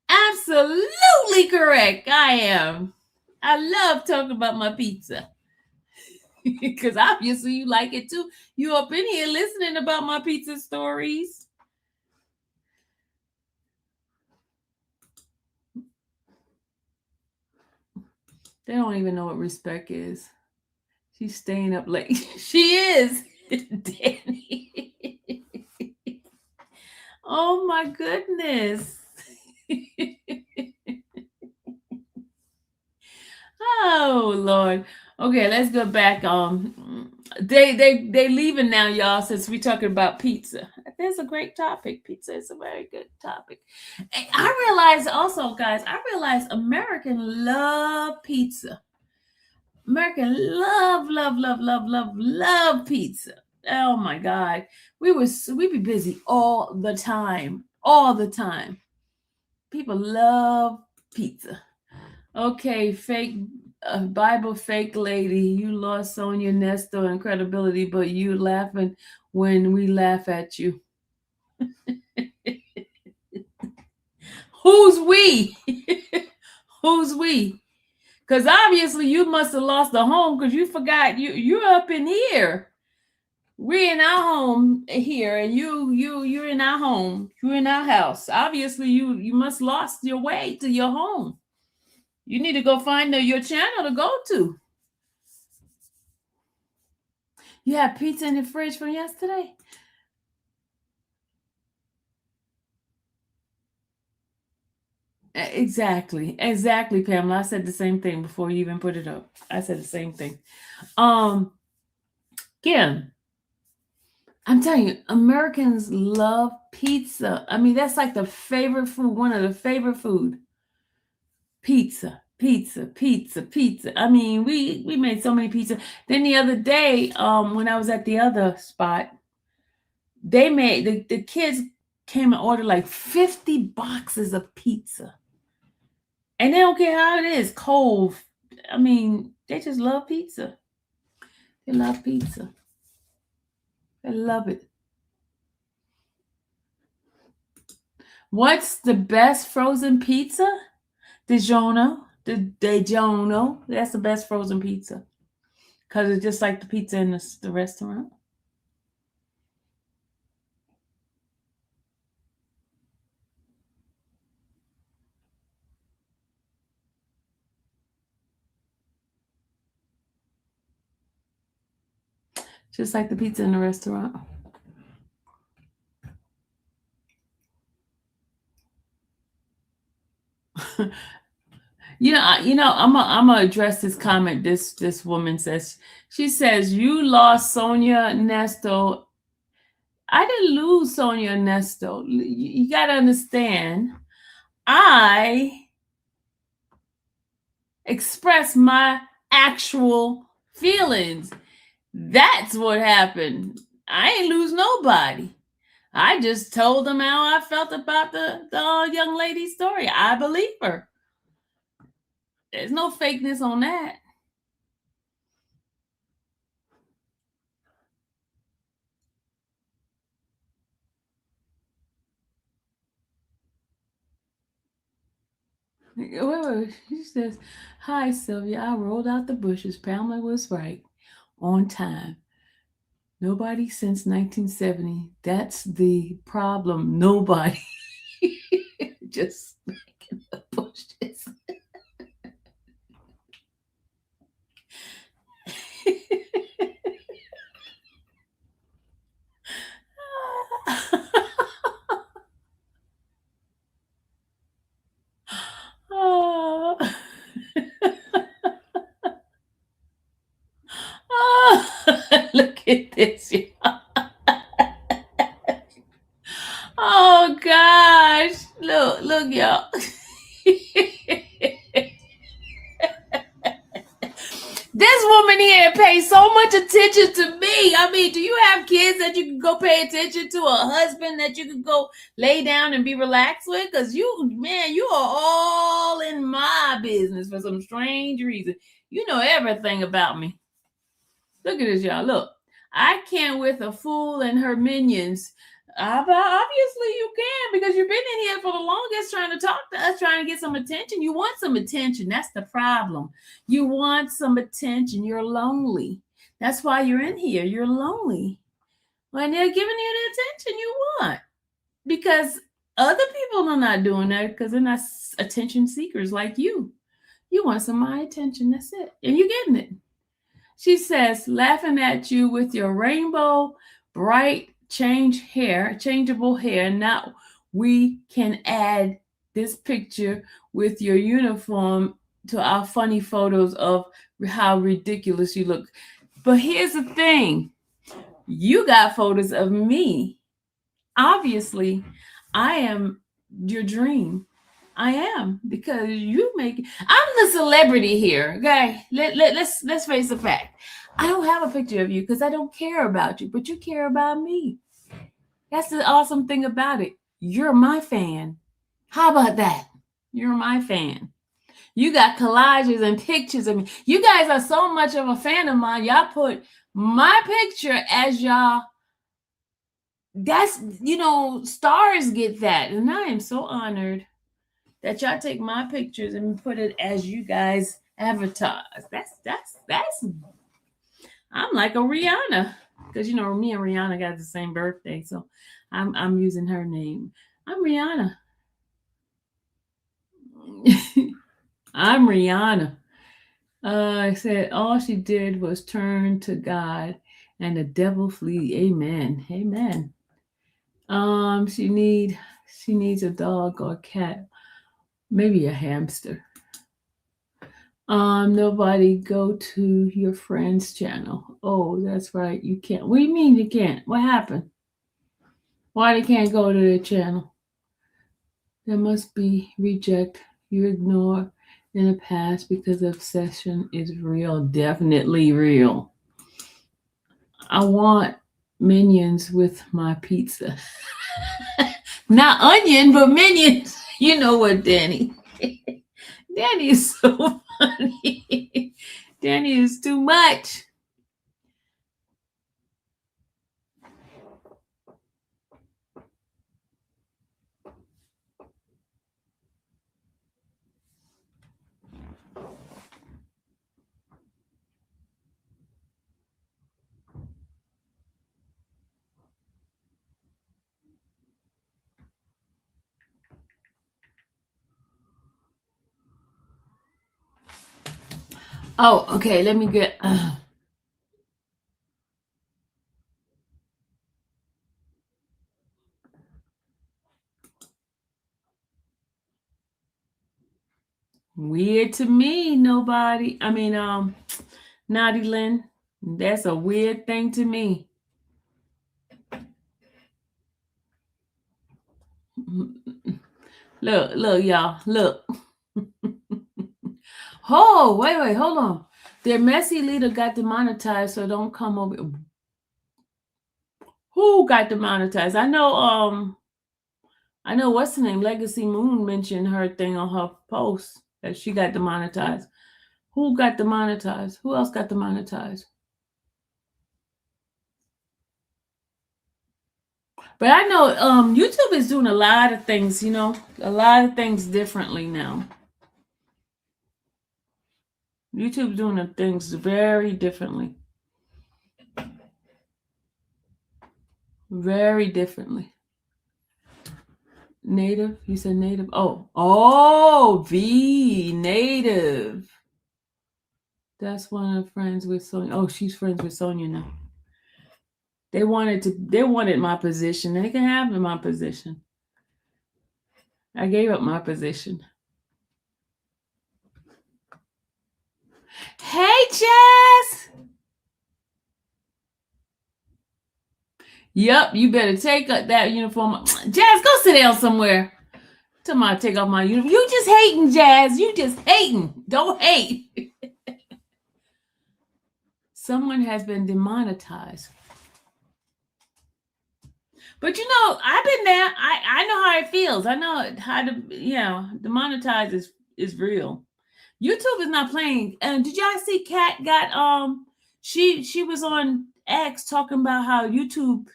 Absolutely absolutely correct. I am. I love talking about my pizza. Because obviously you like it too. You up in here listening about my pizza stories. They don't even know what respect is. She's staying up late. She is. Danny. Oh my goodness. Oh Lord. Okay, let's go back. They leaving now, y'all, since we're talking about pizza. That's a great topic. Pizza is a very good topic. And I realize also, guys, American love pizza. American love pizza. Oh my God. We be busy all the time. All the time. People love pizza. Okay, fake Bible fake lady, you lost Sonia Nesto and credibility, but you laughing when we laugh at you. Who's we? Who's we? Because obviously you must have lost the home because you forgot you're up in here. We're in our home here, and you're in our home. You're in our house. Obviously, you must lost your way to your home. You need to go find your channel to go to. You have pizza in the fridge from yesterday? Exactly, Pamela. I said the same thing before you even put it up. I said the same thing. Kim, I'm telling you, Americans love pizza. I mean, that's like the favorite food, one of the favorite food. Pizza. I mean, we made so many pizza. Then the other day, when I was at the other spot, they made the kids came and ordered like 50 boxes of pizza. And they don't care how it is, cold. I mean, they just love pizza. They love pizza. They love it. What's the best frozen pizza? DiGiorno. DiGiorno. That's the best frozen pizza. Because it's just like the pizza in the restaurant. Just like the pizza in the restaurant. You know, I'm gonna address this comment. This woman says, she says, you lost Sonia Nesto. I didn't lose Sonia Nesto. You gotta understand, I express my actual feelings. That's what happened. I ain't lose nobody. I just told them how I felt about the young lady's story. I believe her. There's no fakeness on that. Wait. She says, hi, Sylvia. I rolled out the bushes. Pamela was right. On time. Nobody since 1970. That's the problem. Nobody. Just making the bushes. Oh. Look at this. Oh gosh. Look, y'all. This woman here pays so much attention to me. I mean, do you have kids that you can go pay attention to? A husband that you can go lay down and be relaxed with? Because you are all in my business for some strange reason. You know everything about me. Look at this, y'all. Look, I can't with a fool and her minions Obviously you can, because you've been in here for the longest trying to talk to us, trying to get some attention. You want some attention. That's the problem. You want some attention. You're lonely. That's why you're in here. You're lonely. When they're giving you the attention you want. Because other people are not doing that, because they're not attention seekers like you. You want some of my attention. That's it. And you're getting it. She says, laughing at you with your rainbow, bright, changeable hair. Now we can add this picture with your uniform to our funny photos of how ridiculous you look. But here's the thing. You got photos of me. Obviously, I am your dream. I am, because you make. I'm the celebrity here. Okay, let's face the fact. I don't have a picture of you because I don't care about you, but you care about me. That's the awesome thing about it. You're my fan. How about that? You're my fan. You got collages and pictures of me. You guys are so much of a fan of mine. Y'all put my picture as y'all. That's, stars get that, and I am so honored that y'all take my pictures and put it as you guys advertise. That's I'm like a Rihanna, because me and Rihanna got the same birthday, so I'm using her name. I'm Rihanna. I'm Rihanna. I said all she did was turn to God, and the devil flee. Amen. Amen. She needs a dog or a cat. Maybe a hamster. Nobody go to your friend's channel. Oh, that's right. You can't. What do you mean you can't? What happened? Why they can't go to their channel? There must be reject. You ignore in the past because obsession is real. Definitely real. I want minions with my pizza. Not onion, but minions. You know what, Danny? Danny is so funny. Danny is too much. Oh, okay. Let me get. Weird to me. Nobody. Naughty Lynn. That's a weird thing to me. Look, y'all. Look. Oh, wait, hold on. Their messy leader got demonetized, so don't come over. Who got demonetized? I know what's the name? Legacy Moon mentioned her thing on her post that she got demonetized. Who got demonetized? Who else got demonetized? But I know YouTube is doing a lot of things, a lot of things differently now. YouTube's doing the things very differently. Very differently. Native? You said native? Oh, V, native. That's one of the friends with Sonia. Oh, she's friends with Sonia now. They wanted my position. They can have my position. I gave up my position. Hey, Jazz. Yep, you better take up that uniform. Jazz, go sit down somewhere. Tomorrow, take off my uniform. You just hating, Jazz. You just hating. Don't hate. Someone has been demonetized. But I've been there. I know how it feels. I know how to, demonetize is real. YouTube is not playing. And did y'all see Kat got she was on X talking about how YouTube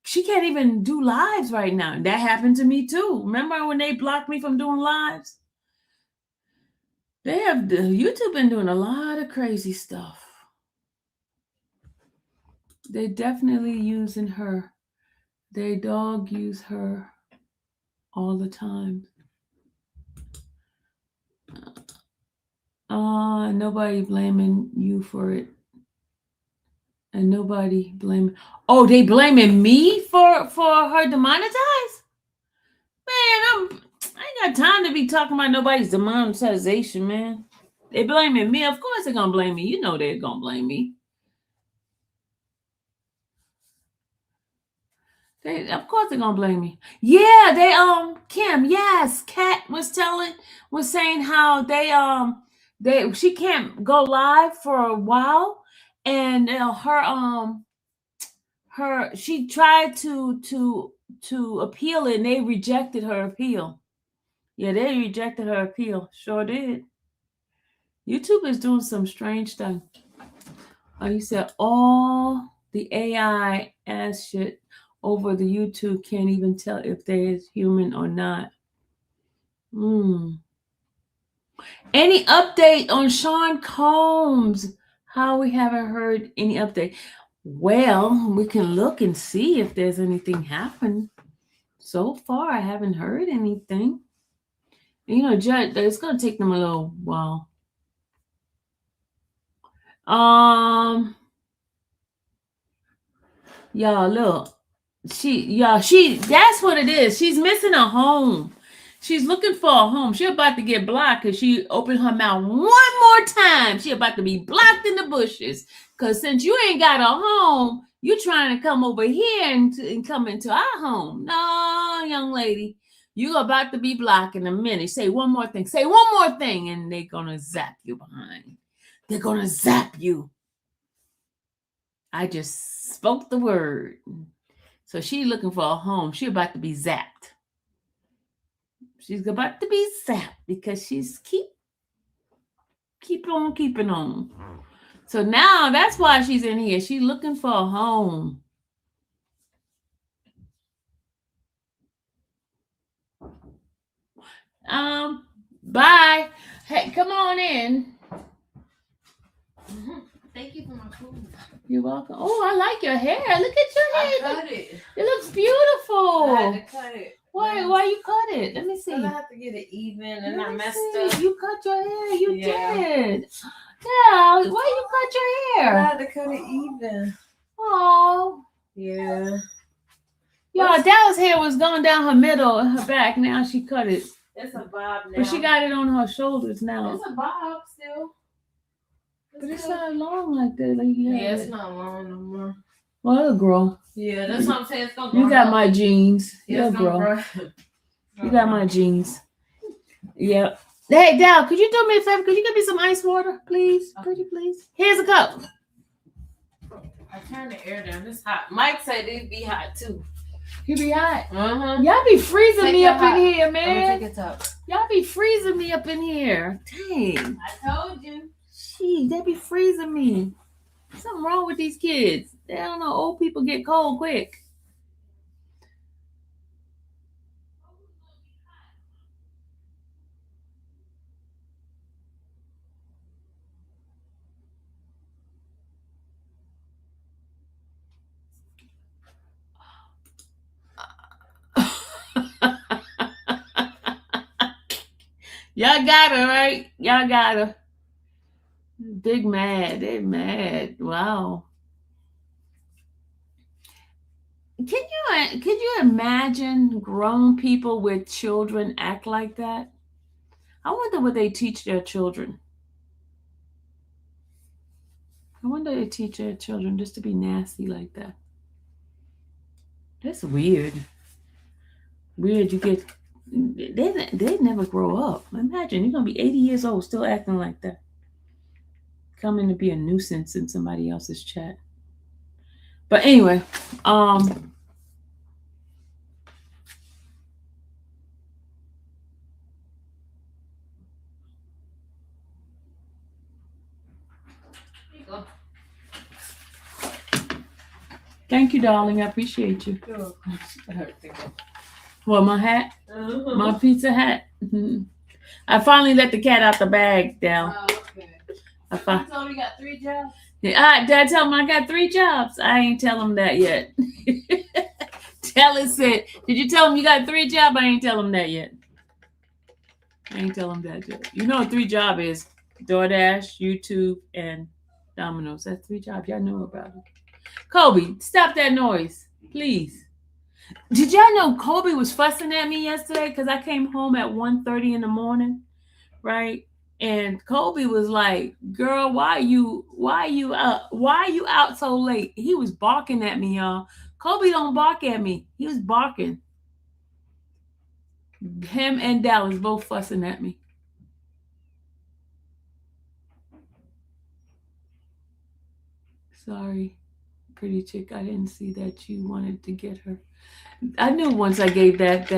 She can't even do lives right now. That happened to me too. Remember when they blocked me from doing lives? YouTube been doing a lot of crazy stuff. They definitely using her. They dog use her all the time. Nobody blaming you for it. And nobody blaming. Oh, they blaming me for her demonetized? Man, I ain't got time to be talking about nobody's demonetization, man. They blaming me. Of course they're gonna blame me. You know they're gonna blame me. Of course they're gonna blame me. Yeah, they Kim, yes, Kat was saying how she can't go live for a while, and she tried to appeal it, and they rejected her appeal. Yeah, they rejected her appeal. Sure did. YouTube is doing some strange stuff. You said all the AI ass shit over the YouTube can't even tell if they're human or not. Any update on Sean Combs? How we haven't heard any update? Well, we can look and see if there's anything happened. So far, I haven't heard anything. You know, Judge, it's gonna take them a little while. Y'all look. That's what it is. She's missing a home. She's looking for a home. She about to get blocked because she opened her mouth one more time. She about to be blocked in the bushes. Because since you ain't got a home, you trying to come over here and come into our home. No, young lady. You about to be blocked in a minute. Say one more thing. Say one more thing. And they're going to zap you behind. They're going to zap you. I just spoke the word. So she's looking for a home. She's about to be zapped. She's about to be zapped because she's keep on keeping on. So now that's why she's in here. She's looking for a home. Bye. Hey, come on in. Thank you for my food. You're welcome. Oh, I like your hair. Look at your hair. I cut it. It looks beautiful. I had to cut it. Why you cut it? Let me see. I have to get it even, and I messed up. You cut your hair. You did. Yeah. Why you cut your hair? I had to cut it even. Oh. Yeah. Y'all, Dallas' hair was going down her middle and her back. Now she cut it. It's a bob now. But she got it on her shoulders now. It's a bob still. But it's not long like that. Like it's not long no more. Well, it'll grow. Yeah, that's what I'm saying. It's gonna grow. You got my jeans. Yeah, It'll grow. You got grow. my jeans. Yep. Hey, Dal, could you do me a favor? Could you give me some ice water, please? Okay. Could you please? Here's a cup. I turned the air down. It's hot. Mike said it'd be hot too. You be hot. Uh-huh. Y'all be freezing Take me your up hot. in here, I'm gonna man. take it up. Y'all be freezing me up in here. Dang. I told you. Gee, they be freezing me. Something wrong with these kids. They don't know old people get cold quick. Y'all got her, right? Y'all got her. Big mad. They're mad. Wow. Could you imagine grown people with children act like that? I wonder what they teach their children. I wonder if they teach their children just to be nasty like that. That's weird. Weird. You get they never grow up. Imagine you're gonna be 80 years old still acting like that. Coming to be a nuisance in somebody else's chat. But anyway, Thank you, darling. I appreciate you. Well, my hat, my pizza hat. I finally let the cat out the bag down. Oh, okay. I You fi- told me you got 3 jobs? Did I tell him I got 3 jobs? I ain't tell him that yet. Dallas said, "Did you tell him you got 3 jobs?" I ain't tell him that yet. I ain't tell him that yet. You know what 3 job is? DoorDash, YouTube, and Domino's. That's 3 jobs. Y'all know about it. Kobe, stop that noise, please. Did y'all know Kobe was fussing at me yesterday because I came home at 1:30 in the morning, right? And Kobe was like, "Girl, why you out so late?" He was barking at me, y'all. Kobe don't bark at me. He was barking. Him and Dallas both fussing at me. Sorry, pretty chick. I didn't see that you wanted to get her. I knew once I gave that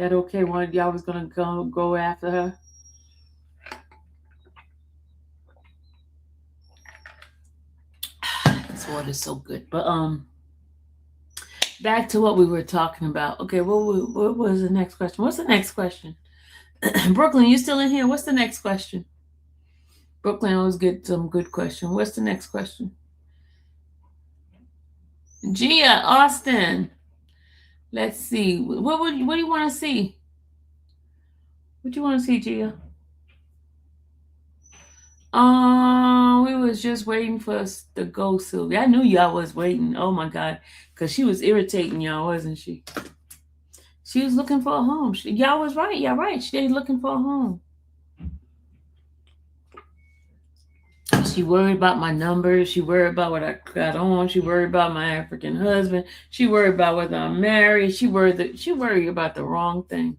okay one, y'all was gonna go after her. This water's so good. But back to what we were talking about. Okay, what was the next question? What's the next question? Brooklyn, you still in here? What's the next question? Brooklyn always get some good question. What's the next question? Gia, Austin. Let's see. What do you want to see? What do you want to see, Gia? We was just waiting for us to go, Sylvia. I knew y'all was waiting. Oh my God, because she was irritating y'all, wasn't she? She was looking for a home. Y'all was right. Y'all right. She ain't looking for a home. She worried about my numbers. She worried about what I got on. She worried about my African husband. She worried about whether I'm married. She worried about the wrong thing.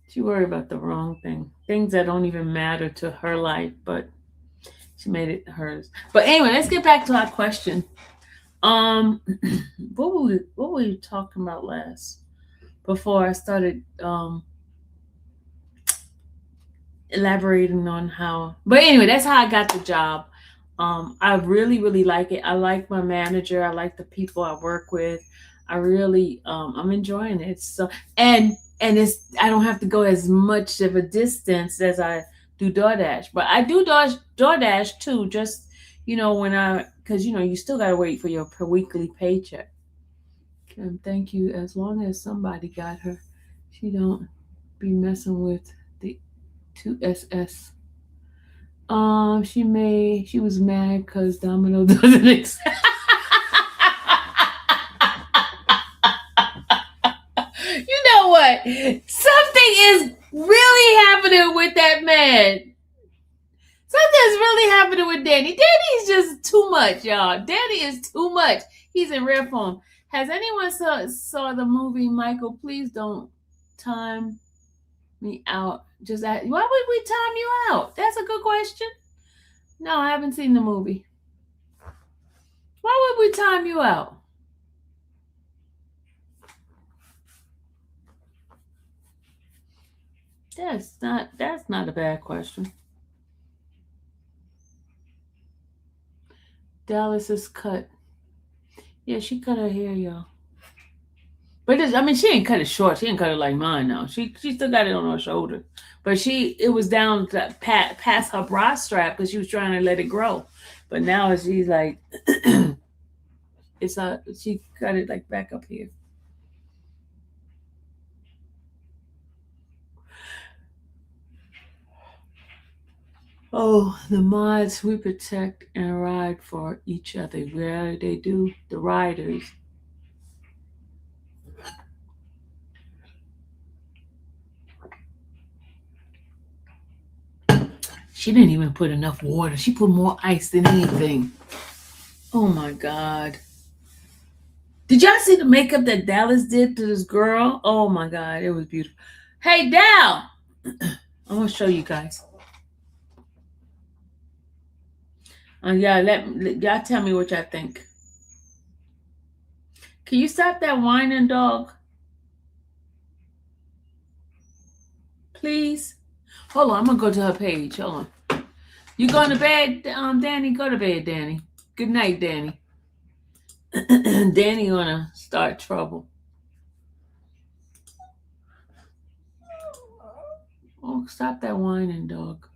She worried about the wrong thing. Things that don't even matter to her life, but she made it hers. But anyway, let's get back to our question. What were we talking about last? Before I started elaborating on how. But anyway, that's how I got the job. I really, really like it. I like my manager. I like the people I work with. I really, I'm enjoying it. So, and I don't have to go as much of a distance as I do DoorDash. But I do DoorDash too. Just because you still gotta wait for your weekly paycheck. And thank you. As long as somebody got her, she don't be messing with the 2SS. She was mad because Domino doesn't exist. You know what? Something is really happening with that man. Something's really happening with Danny. Danny's just too much, y'all. Danny is too much. He's in rare form. Has anyone saw the movie Michael? Please don't time me out. Just why would we time you out? That's a good question. No, I haven't seen the movie. Why would we time you out? That's not a bad question. Dallas is cut. Yeah, she cut her hair, y'all. But she ain't cut it short. She didn't cut it like mine now. She still got it on her shoulder. But it was down to past her bra strap because she was trying to let it grow. But now she's like, she got it like back up here. Oh, the mods, we protect and ride for each other. Yeah, they do. The riders. She didn't even put enough water. She put more ice than anything. Oh my God. Did y'all see the makeup that Dallas did to this girl? Oh my God, it was beautiful. Hey, Dal. I'm going to show you guys. Y'all tell me what y'all think. Can you stop that whining dog? Please. Hold on, I'm gonna go to her page. Hold on. You going to bed, Danny? Go to bed, Danny. Good night, Danny. Danny gonna start trouble. Oh, stop that whining, dog.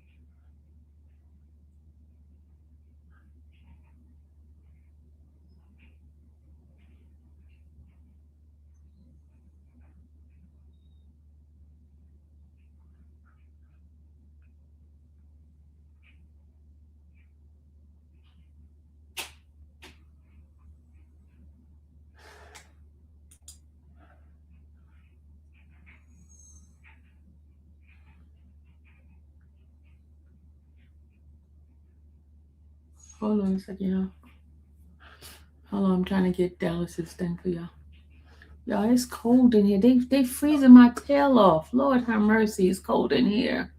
Hold on a second, y'all. Hold on, I'm trying to get Dallas's thing for y'all. Y'all, it's cold in here. They freezing my tail off. Lord have mercy, it's cold in here.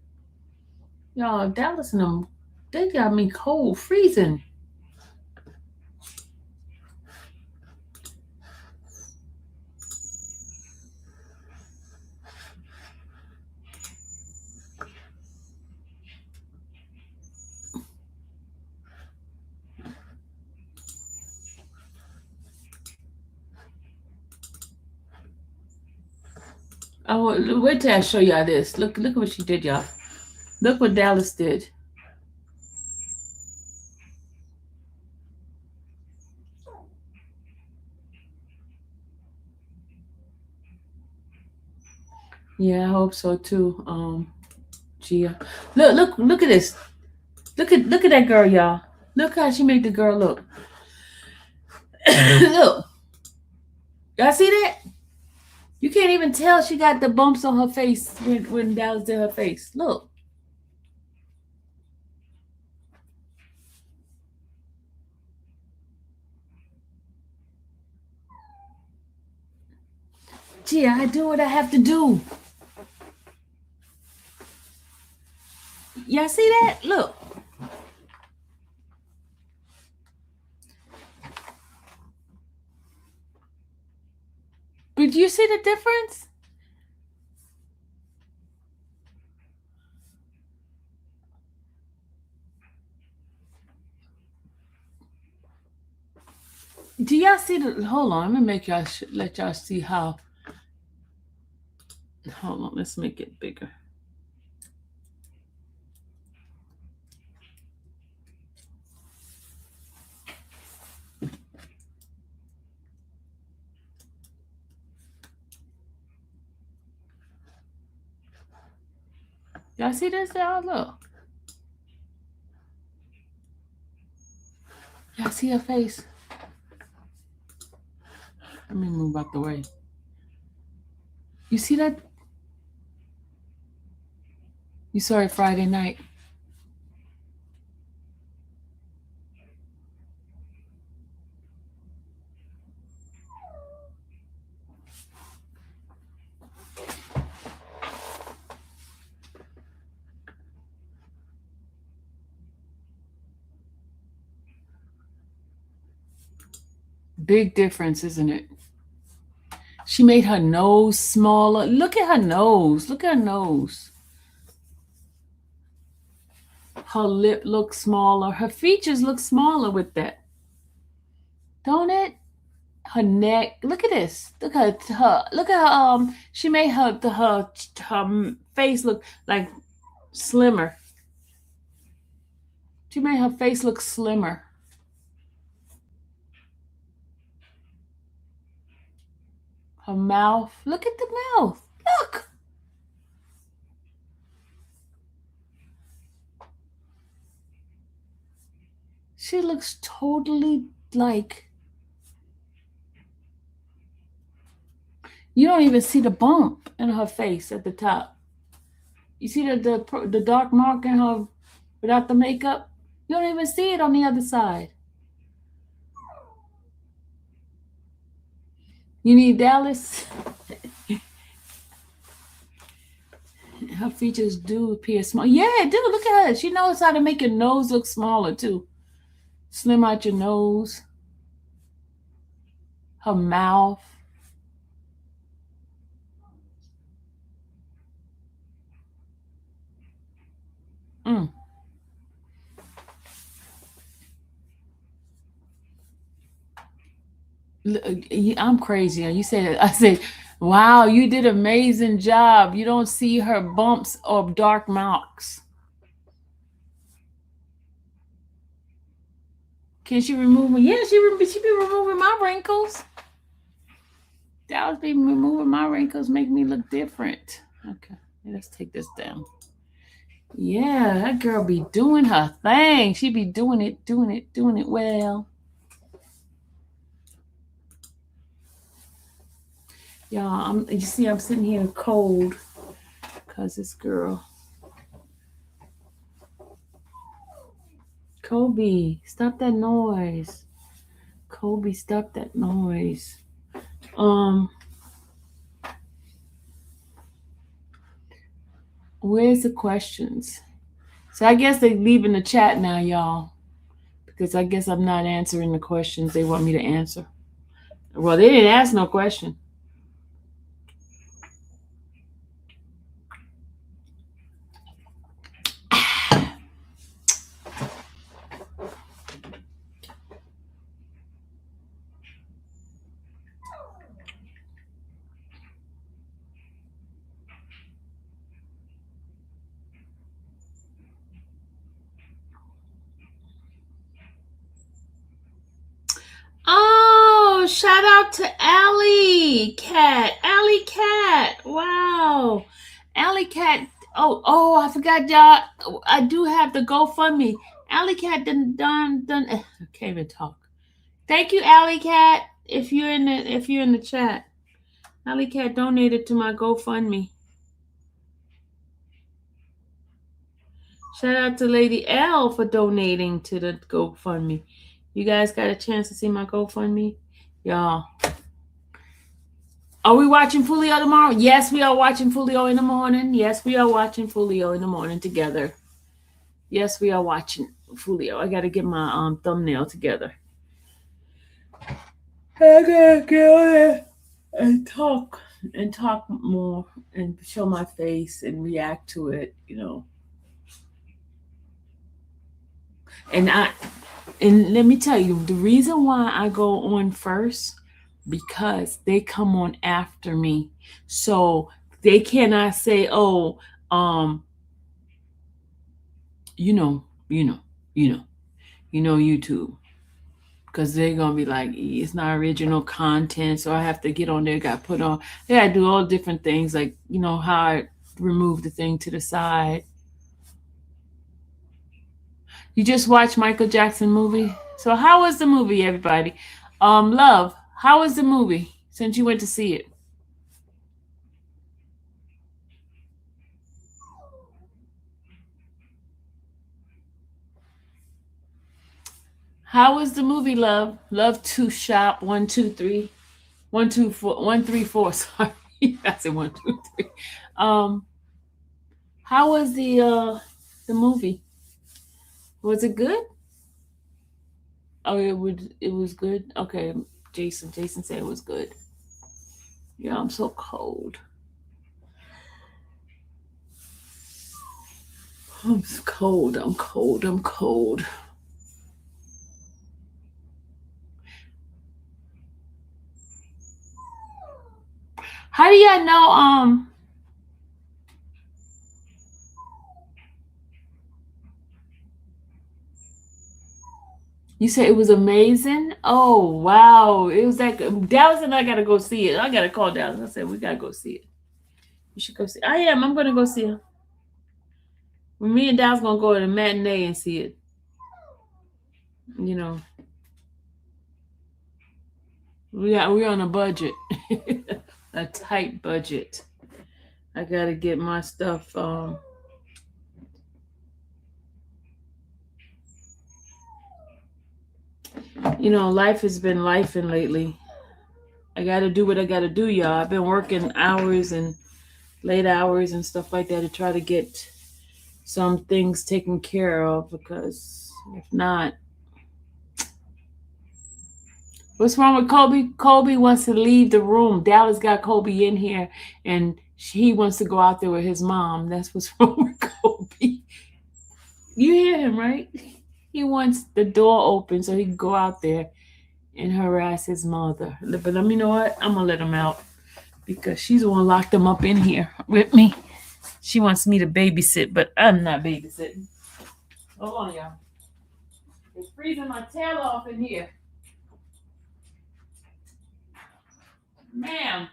Y'all, Dallas and them, they got me cold, freezing. Oh, wait till I show y'all this. Look what she did, y'all. Look what Dallas did. Yeah, I hope so too. Gia. Look at this. Look at that girl, y'all. Look how she made the girl look. Look. Y'all see that? You can't even tell she got the bumps on her face when Dallas did her face. Look. Gia, I do what I have to do. Y'all see that? Look. Did you see the difference? Do y'all see the? Hold on, let me make y'all let y'all see how. Hold on, let's make it bigger. Y'all see this? Y'all look. Y'all see her face? Let me move out the way. You see that? You saw it Friday night. Big difference, isn't it? She made her nose smaller. Look at her nose. Look at her nose. Her lip looks smaller. Her features look smaller with that. Don't it? Her neck. Look at this. Look at her. Look at her. She made her face look like slimmer. She made her face look slimmer. Her mouth. Look at the mouth. Look. She looks totally like. You don't even see the bump in her face at the top. You see the dark mark in her without the makeup? You don't even see it on the other side. You need Dallas? Her features do appear small. Yeah, dude, look at her. She knows how to make your nose look smaller, too. Slim out your nose. Her mouth. I'm crazy. You said, I said, wow, you did an amazing job. You don't see her bumps or dark marks. Can she remove me? Yeah, she be removing my wrinkles. Dallas be removing my wrinkles, make me look different. Okay, let's take this down. Yeah, that girl be doing her thing. She be doing it well. Y'all, you see, I'm sitting here cold because this girl. Kobe, stop that noise. Kobe, stop that noise. Where's the questions? So I guess they leave in the chat now, y'all. Because I guess I'm not answering the questions they want me to answer. Well, they didn't ask no question. Oh, shout out to Alley Cat. Alley Cat. Wow. Alley Cat. Oh, I forgot, y'all. I do have the GoFundMe. Alley Cat done. I can't even talk. Thank you, Alley Cat. If you're in the chat, Alley Cat donated to my GoFundMe. Shout out to Lady L for donating to the GoFundMe. You guys got a chance to see my GoFundMe? Y'all. Are we watching Fulio tomorrow? Yes, we are watching Fulio in the morning. Yes, we are watching Fulio in the morning together. Yes, we are watching Fulio. I got to get my thumbnail together. I got to get on there and talk more and show my face and react to it, you know. And let me tell you, the reason why I go on first, because they come on after me. So they cannot say, oh, YouTube. Because they're going to be like, it's not original content. So I have to get on there, got put on. They got to do all different things, like, how I remove the thing to the side. You just watched Michael Jackson movie? So how was the movie, everybody? Love, how was the movie since you went to see it? How was the movie, Love? Love to shop 1, 2, 3. 1, 2, 4, 1, 3, 4. Sorry. I said 1, 2, 3. How was the movie? Was it good? Oh, it was good. Okay, Jason said it was good. Yeah, I'm so cold. I'm cold. How do y'all know you said it was amazing? Oh, wow. It was like Dallas and I got to go see it. I got to call Dallas. I said, we got to go see it. You should go see it. I am. I'm going to go see it. Well, me and Dallas going to go to the matinee and see it. We're on a budget. A tight budget. I got to get my stuff. Life has been lifing lately. I got to do what I got to do, y'all. I've been working hours and late hours and stuff like that to try to get some things taken care of, because if not, what's wrong with Kobe? Kobe wants to leave the room. Dallas got Kobe in here and he wants to go out there with his mom. That's what's wrong with Kobe. You hear him, right? He wants the door open so he can go out there and harass his mother. But you know what? I'm gonna let him out because she's the one locked him up in here with me. She wants me to babysit, but I'm not babysitting. Hold on, y'all. It's freezing my tail off in here. Ma'am.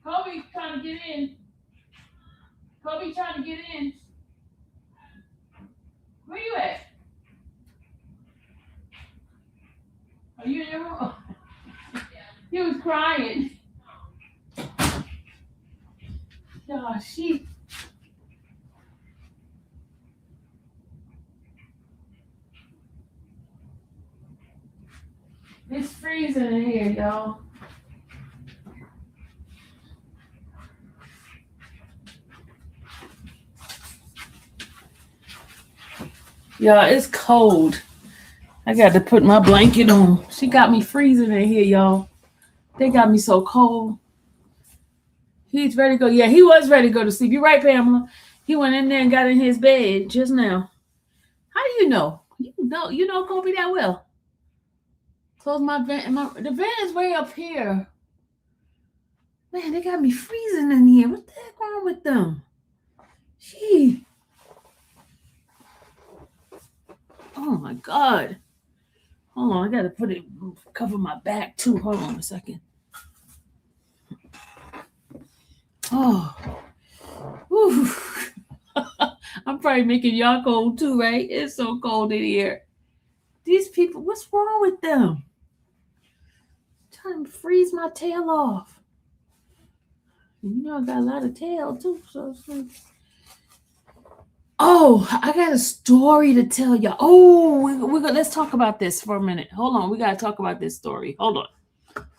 Kobe trying to get in. Kobe trying to get in. Where you at? Are you in your room? He was crying. Gosh, she. It's freezing in here, y'all. Y'all, it's cold. I got to put my blanket on. She got me freezing in here, y'all. They got me so cold. He's ready to go. Yeah, he was ready to go to sleep. You're right, Pamela. He went in there and got in his bed just now. How do you know? You know Kobe that well. Close my vent. The vent is way up here. Man, they got me freezing in here. What the heck wrong with them? Gee. Oh my God. Hold on, I gotta cover my back too. Hold on a second. Oh. Whew. I'm probably making y'all cold too, right? It's so cold in here. These people, what's wrong with them? Trying to freeze my tail off. You know I got a lot of tail too, so it's like... Oh, I got a story to tell y'all. Oh, let's talk about this for a minute. Hold on, we gotta talk about this story. Hold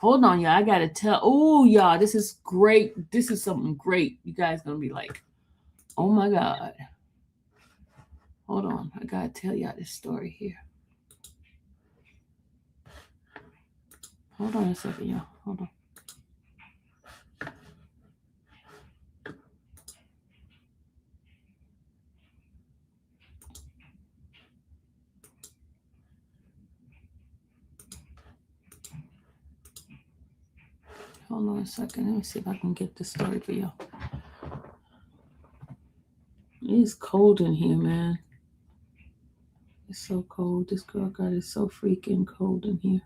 on, y'all. I gotta tell. Oh, y'all, this is great. This is something great. You guys gonna be like, oh my God. Hold on, I gotta tell y'all this story here. Hold on a second, y'all. Hold on. Hold on a second. Let me see if I can get this story for y'all. It's cold in here, man. It's so cold. This girl got it so freaking cold in here.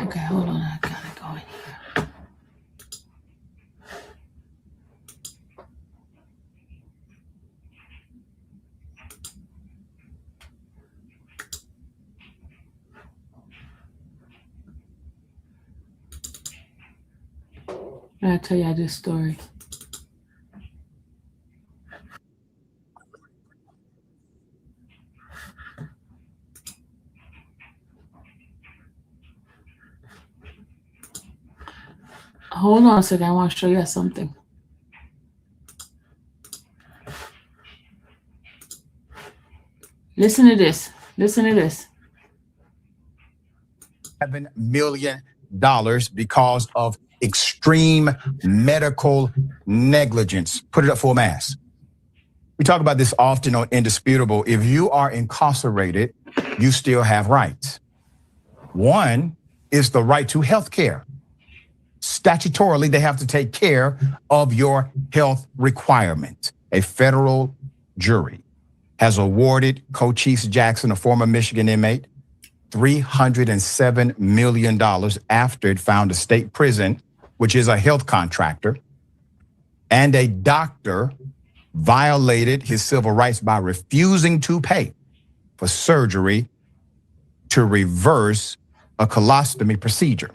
Okay, hold on. I gotta go in here. I gotta tell y'all this story. Hold on a second. I want to show you something. Listen to this. Listen to this. $7 million because of extreme medical negligence. Put it up full mass. We talk about this often on Indisputable. If you are incarcerated, you still have rights. One is the right to health care. Statutorily, they have to take care of your health requirements. A federal jury has awarded Cochise Jackson, a former Michigan inmate, $307 million after it found a state prison, which is a health contractor, and a doctor violated his civil rights by refusing to pay for surgery to reverse a colostomy procedure.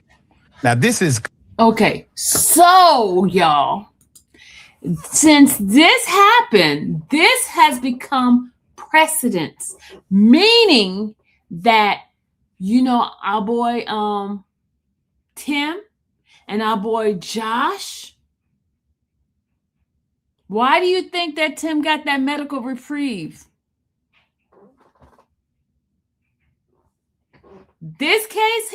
Now, this is... Okay, so y'all, since this happened, this has become precedence, meaning that, you know, our boy Tim and our boy Josh, why do you think that Tim got that medical reprieve? This case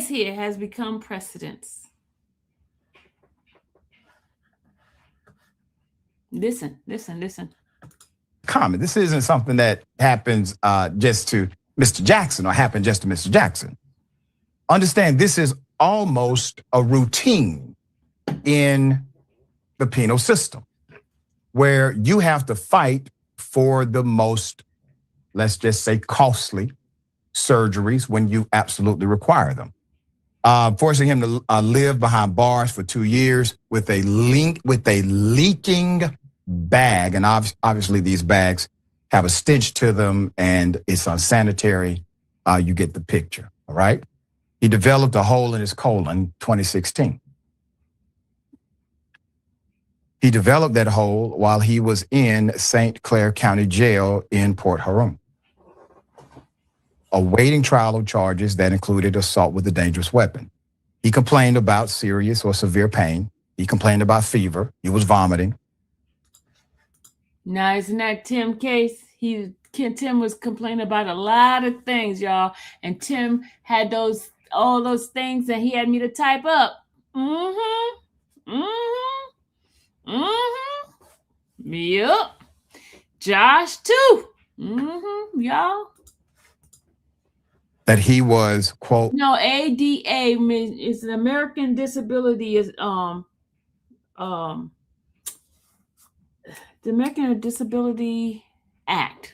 here has become precedence. Listen. Common. This isn't something that happens just to Mr. Jackson or happened just to Mr. Jackson. Understand, this is almost a routine in the penal system where you have to fight for the most, let's just say, costly surgeries when you absolutely require them. Forcing him to live behind bars for 2 years with a leaking bag, and obviously these bags have a stench to them and it's unsanitary. You get the picture, all right? He developed a hole in his colon in 2016. He developed that hole while he was in St. Clair County Jail in Port Huron, awaiting trial of charges that included assault with a dangerous weapon. He complained about serious or severe pain. He complained about fever. He was vomiting. Now, isn't that Tim case? Tim was complaining about a lot of things, y'all. And Tim had all those things that he had me to type up. Yep. Josh too. Y'all. That he was, quote, no, ADA is an American Disability the American Disability Act.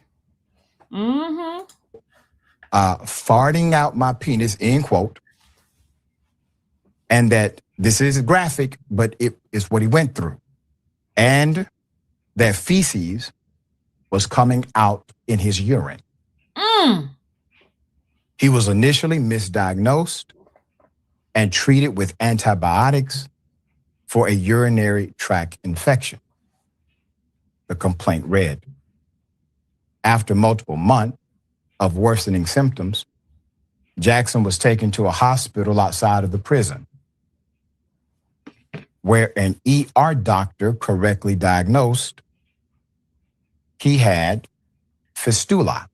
Farting out my penis, end quote. And that this is graphic, but it is what he went through. And that feces was coming out in his urine. He was initially misdiagnosed and treated with antibiotics for a urinary tract infection. The complaint read, after multiple months of worsening symptoms, Jackson was taken to a hospital outside of the prison, where an ER doctor correctly diagnosed he had fistula,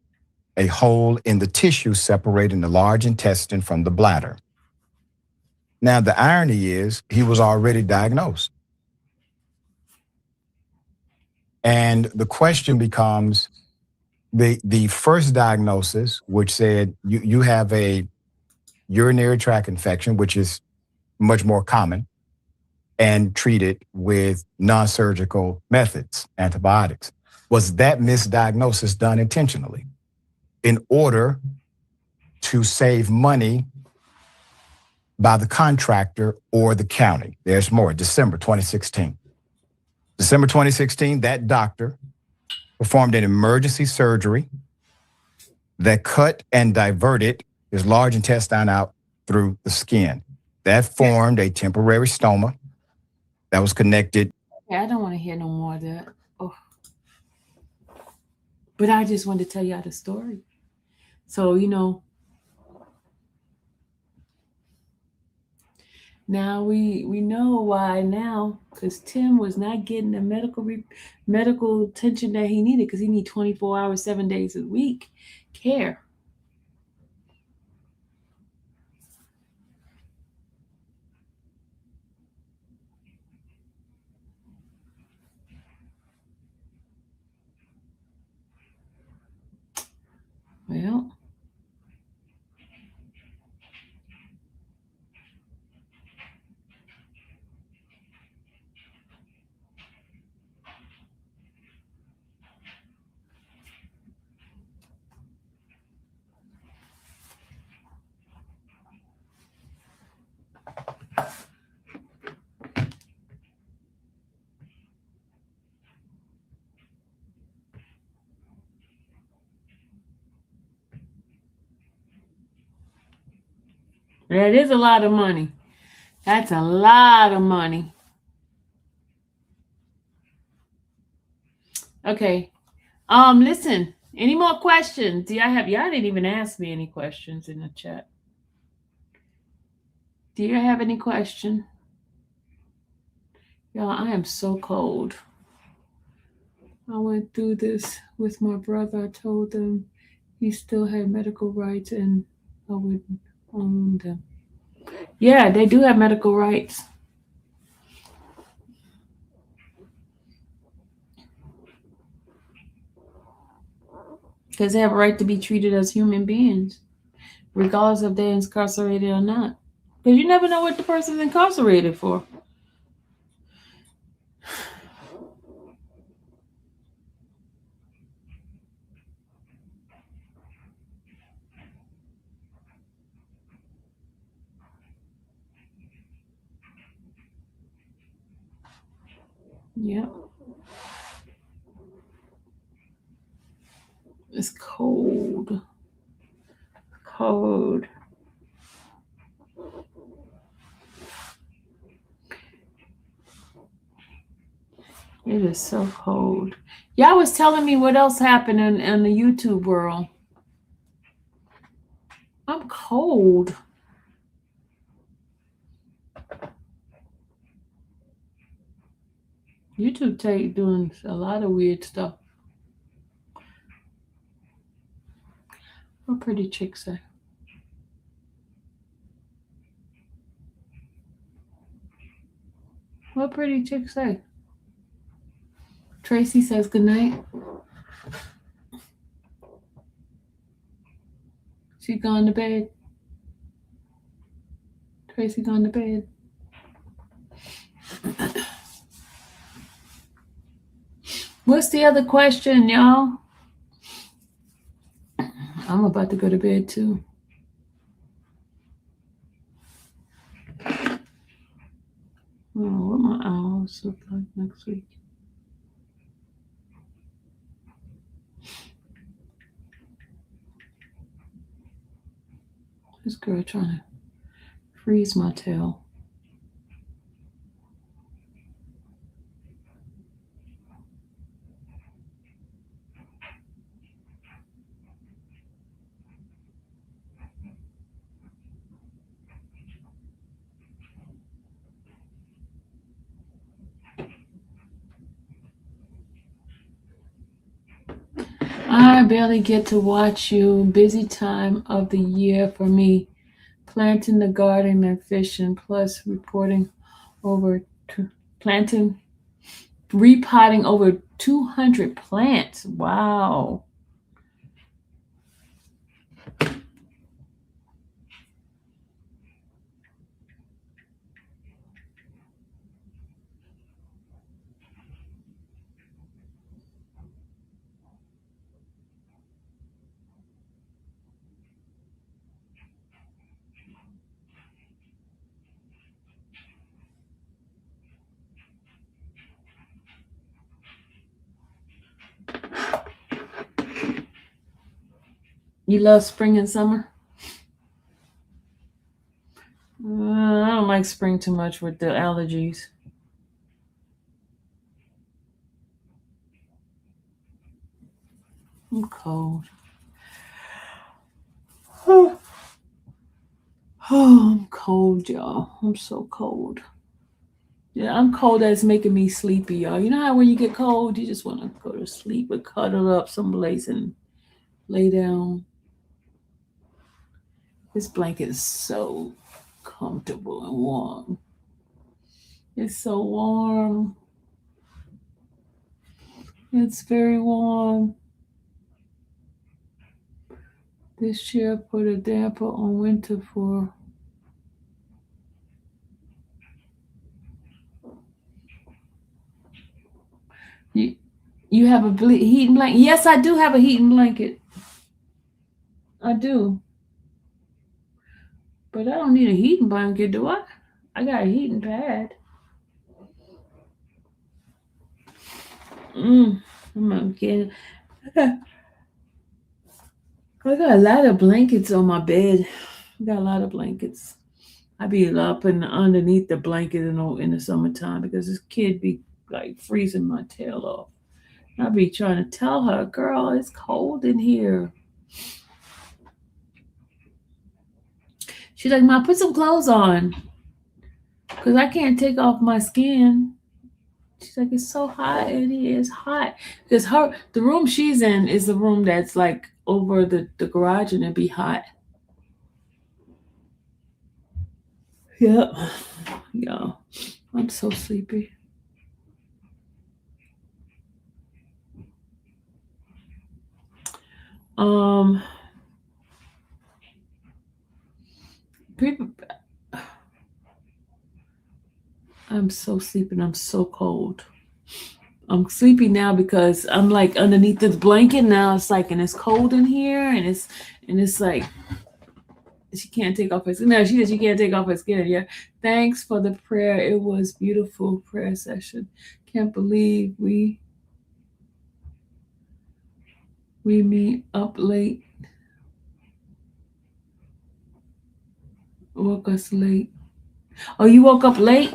a hole in the tissue separating the large intestine from the bladder. Now, the irony is he was already diagnosed. And the question becomes, the first diagnosis, which said you have a urinary tract infection, which is much more common, and treated with non-surgical methods, antibiotics. Was that misdiagnosis done intentionally in order to save money by the contractor or the county? There's more. December 2016. December 2016, that doctor performed an emergency surgery that cut and diverted his large intestine out through the skin. That formed a temporary stoma that was connected. Yeah, I don't want to hear no more of that. Oh. But I just wanted to tell y'all the story. So, now we know why now, because Tim was not getting the medical attention that he needed, because he needed 24 hours, 7 days a week care. Well, that is a lot of money. That's a lot of money. Okay. Listen, any more questions? Y'all didn't even ask me any questions in the chat. Do you have any question? Y'all, I am so cold. I went through this with my brother. I told him he still had medical rights and I would own them. Yeah, they do have medical rights. because they have a right to be treated as human beings, regardless if they're incarcerated or not. Because you never know what the person's incarcerated for. Yep. It's cold. Cold. It is so cold. Y'all was telling me what else happened in the YouTube world. I'm cold. YouTube doing a lot of weird stuff. What pretty chick say? What pretty chick say? Tracy says goodnight. She gone to bed. Tracy gone to bed. What's the other question, y'all? I'm about to go to bed too. Oh, what my hours look like next week. This girl trying to freeze my tail. I barely get to watch you. Busy time of the year for me. Planting the garden and fishing, plus repotting over 200 plants. Wow. You love spring and summer? I don't like spring too much with the allergies. I'm cold. Oh, I'm cold, y'all. I'm so cold. Yeah, I'm cold. That's making me sleepy, y'all. You know how when you get cold, you just want to go to sleep or cuddle up someplace and lay down. This blanket is so comfortable and warm. It's so warm. It's very warm. This chair put a damper on winter for you have a heating blanket? Yes, I do have a heating blanket. I do. But I don't need a heating blanket, do I? I got a heating pad. I'm not kidding. I got a lot of blankets on my bed. I got a lot of blankets. I be up and underneath the blanket in the summertime because this kid be like freezing my tail off. I be trying to tell her, girl, it's cold in here. She's like, Mom, put some clothes on because I can't take off my skin. She's like, it's so hot in here. It's hot because the room she's in is the room that's like over the garage and it'd be hot. Yep. Yeah. I'm so sleepy. Um, people, I'm so sleepy and I'm so cold. I'm sleepy now because I'm like underneath this blanket now. It's like, and it's cold in here, and it's like she can't take off her skin. No, she said she can't take off her skin. Yeah. Thanks for the prayer. It was beautiful prayer session. Can't believe we meet up late. Woke us late. Oh, you woke up late?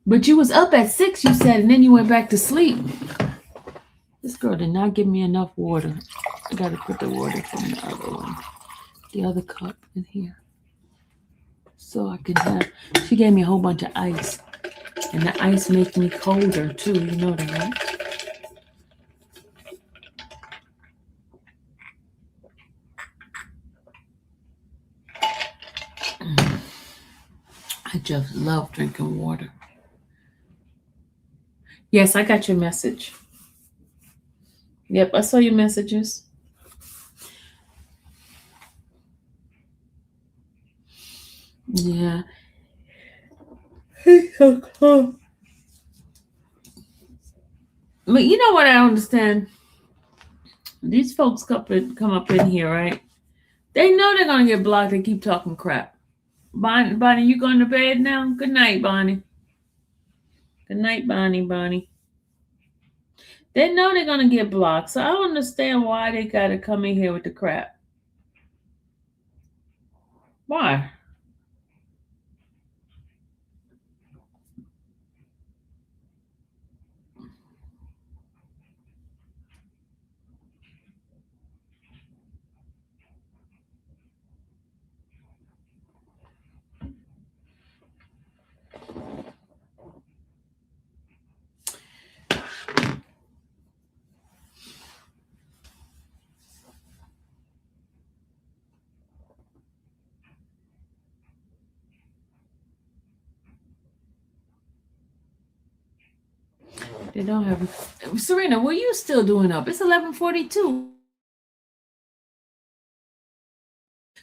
But you was up at 6, you said, and then you went back to sleep. This girl did not give me enough water. I gotta put the water from the other one, the other cup in here. So I can have, she gave me a whole bunch of ice. And the ice makes me colder too, you know that, right? I just love drinking water. Yes, I got your message. Yep, I saw your messages. Yeah. He's so cold. But you know what I understand? These folks come up in here, right? They know they're gonna get blocked. They keep talking crap. Bonnie, you going to bed now? Good night, Bonnie. Good night, Bonnie. They know they're gonna get blocked, so I don't understand why they gotta come in here with the crap. Why? They don't have. Serena, what are you still doing up? It's 11:42.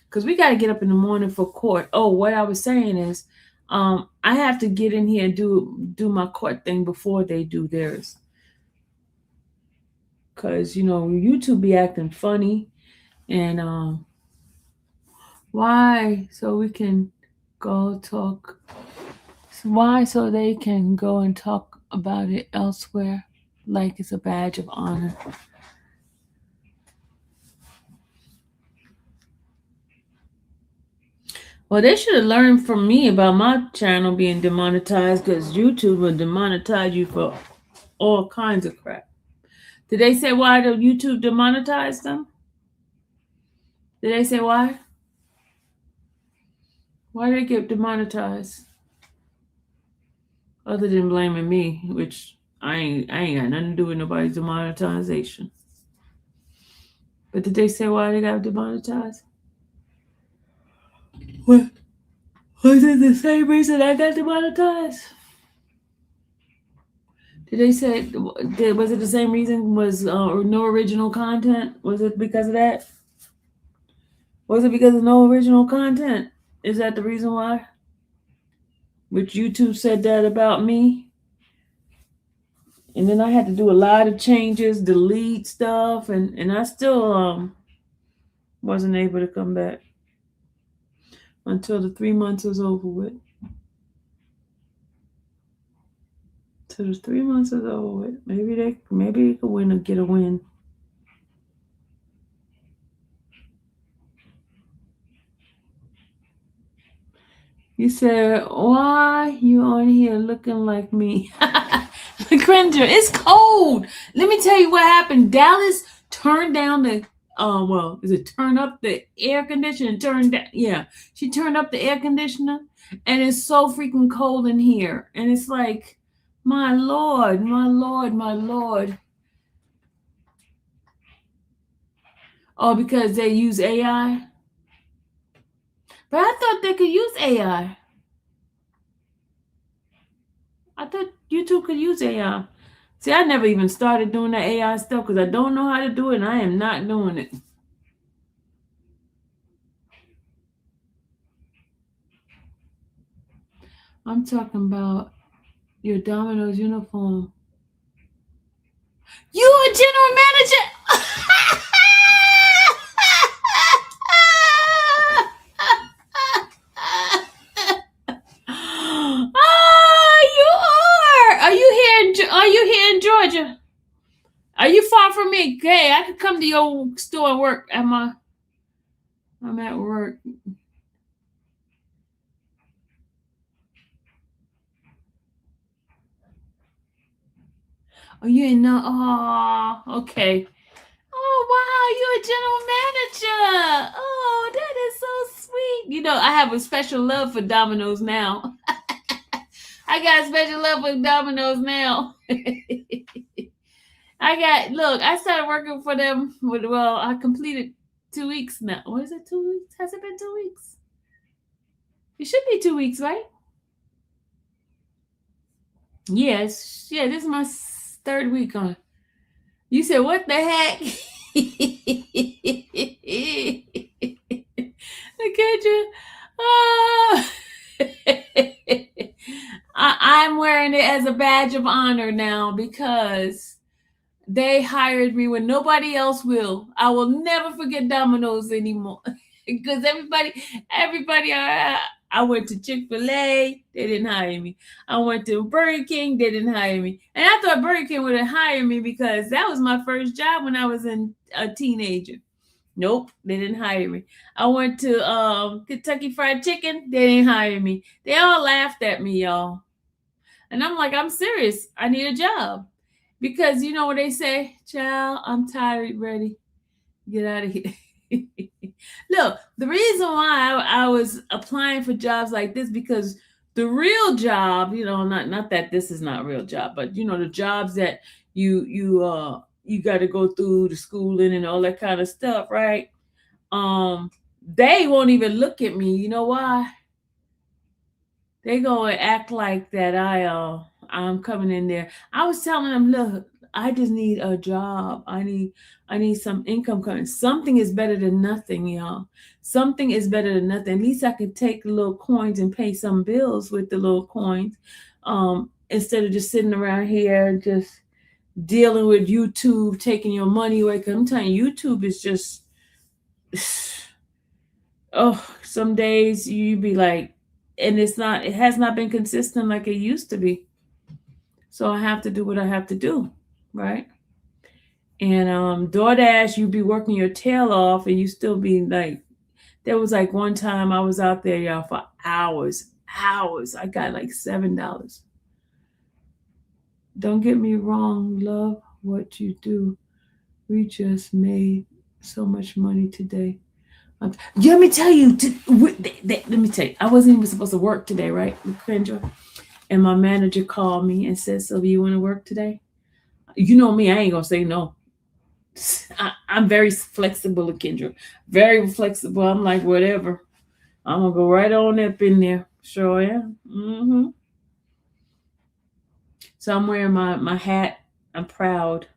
Because we got to get up in the morning for court. Oh, what I was saying is, I have to get in here and do my court thing before they do theirs. Because, YouTube be acting funny. And why? So we can go talk. Why? So they can go and talk about it elsewhere, like it's a badge of honor. Well, they should have learned from me about my channel being demonetized, because YouTube will demonetize you for all kinds of crap. Did they say why the YouTube demonetized them? Did they say why? Why did they get demonetized? Other than blaming me, which I ain't got nothing to do with nobody's demonetization. But did they say why they got demonetized? What? Was it the same reason I got demonetized? Did they say, was it the same reason? Was no original content? Was it because of that? Was it because of no original content? Is that the reason why? Which YouTube said that about me? And then I had to do a lot of changes, delete stuff, and I still wasn't able to come back until the 3 months was over with. Till the 3 months is over with. Maybe they could win or get a win. You said, why you on here looking like me? Cringer, it's cold. Let me tell you what happened. Dallas turned down the turn up the air conditioner? She turned up the air conditioner, and it's so freaking cold in here. And it's like, my Lord. Oh, because they use AI? But I thought they could use AI. I thought YouTube could use AI. See, I never even started doing that AI stuff because I don't know how to do it, and I am not doing it. I'm talking about your Domino's uniform. You a general manager? Oh, you are. Are you here in Georgia? Are you far from me? Okay, I could come to your store and work at my. I'm at work. Oh, you ain't know? Oh, okay. Oh, wow, you're a general manager. Oh, that is so sweet. You know, I have a special love for Domino's now. I got a special love for Domino's now. I started working for them. Well, I completed 2 weeks now. What is it, 2 weeks? Has it been 2 weeks? It should be 2 weeks, right? Yes. Yeah, this is my third week on. You said, what the heck? Look at you. Oh. I'm wearing it as a badge of honor now because they hired me when nobody else will. I will never forget Domino's anymore because everybody. I went to Chick-fil-A, they didn't hire me. I went to Burger King, they didn't hire me. And I thought Burger King would have hired me because that was my first job when I was a teenager. Nope, they didn't hire me. I went to Kentucky Fried Chicken, they didn't hire me. They all laughed at me, y'all. And I'm like, I'm serious. I need a job. Because you know what they say, child, I'm tired, ready. Get out of here. Look, the reason why I was applying for jobs like this, because the real job, you know, not that this is not a real job, but you know, the jobs that you got to go through the schooling and all that kind of stuff, right? They won't even look at me. You know why? They go and act like that I'm coming in there. I was telling them, look, I just need a job. I need some income coming. Something is better than nothing, y'all. Something is better than nothing. At least I can take the little coins and pay some bills with the little coins. Instead of just sitting around here and just dealing with YouTube, taking your money away. Because I'm telling you, YouTube is just some days you be like, and it has not been consistent like it used to be. So I have to do what I have to do, right? And DoorDash, you be working your tail off and you still be like, there was like one time I was out there, y'all, for hours. I got like $7. Don't get me wrong, love what you do. We just made so much money today. Let me tell you, I wasn't even supposed to work today, right, Kendra? And my manager called me and said, Sylvia, you want to work today? You know me, I ain't going to say no. I'm very flexible, Kendra. Very flexible. I'm like, whatever. I'm going to go right on up in there. Sure am. Mm-hmm. So I'm wearing my hat. I'm proud.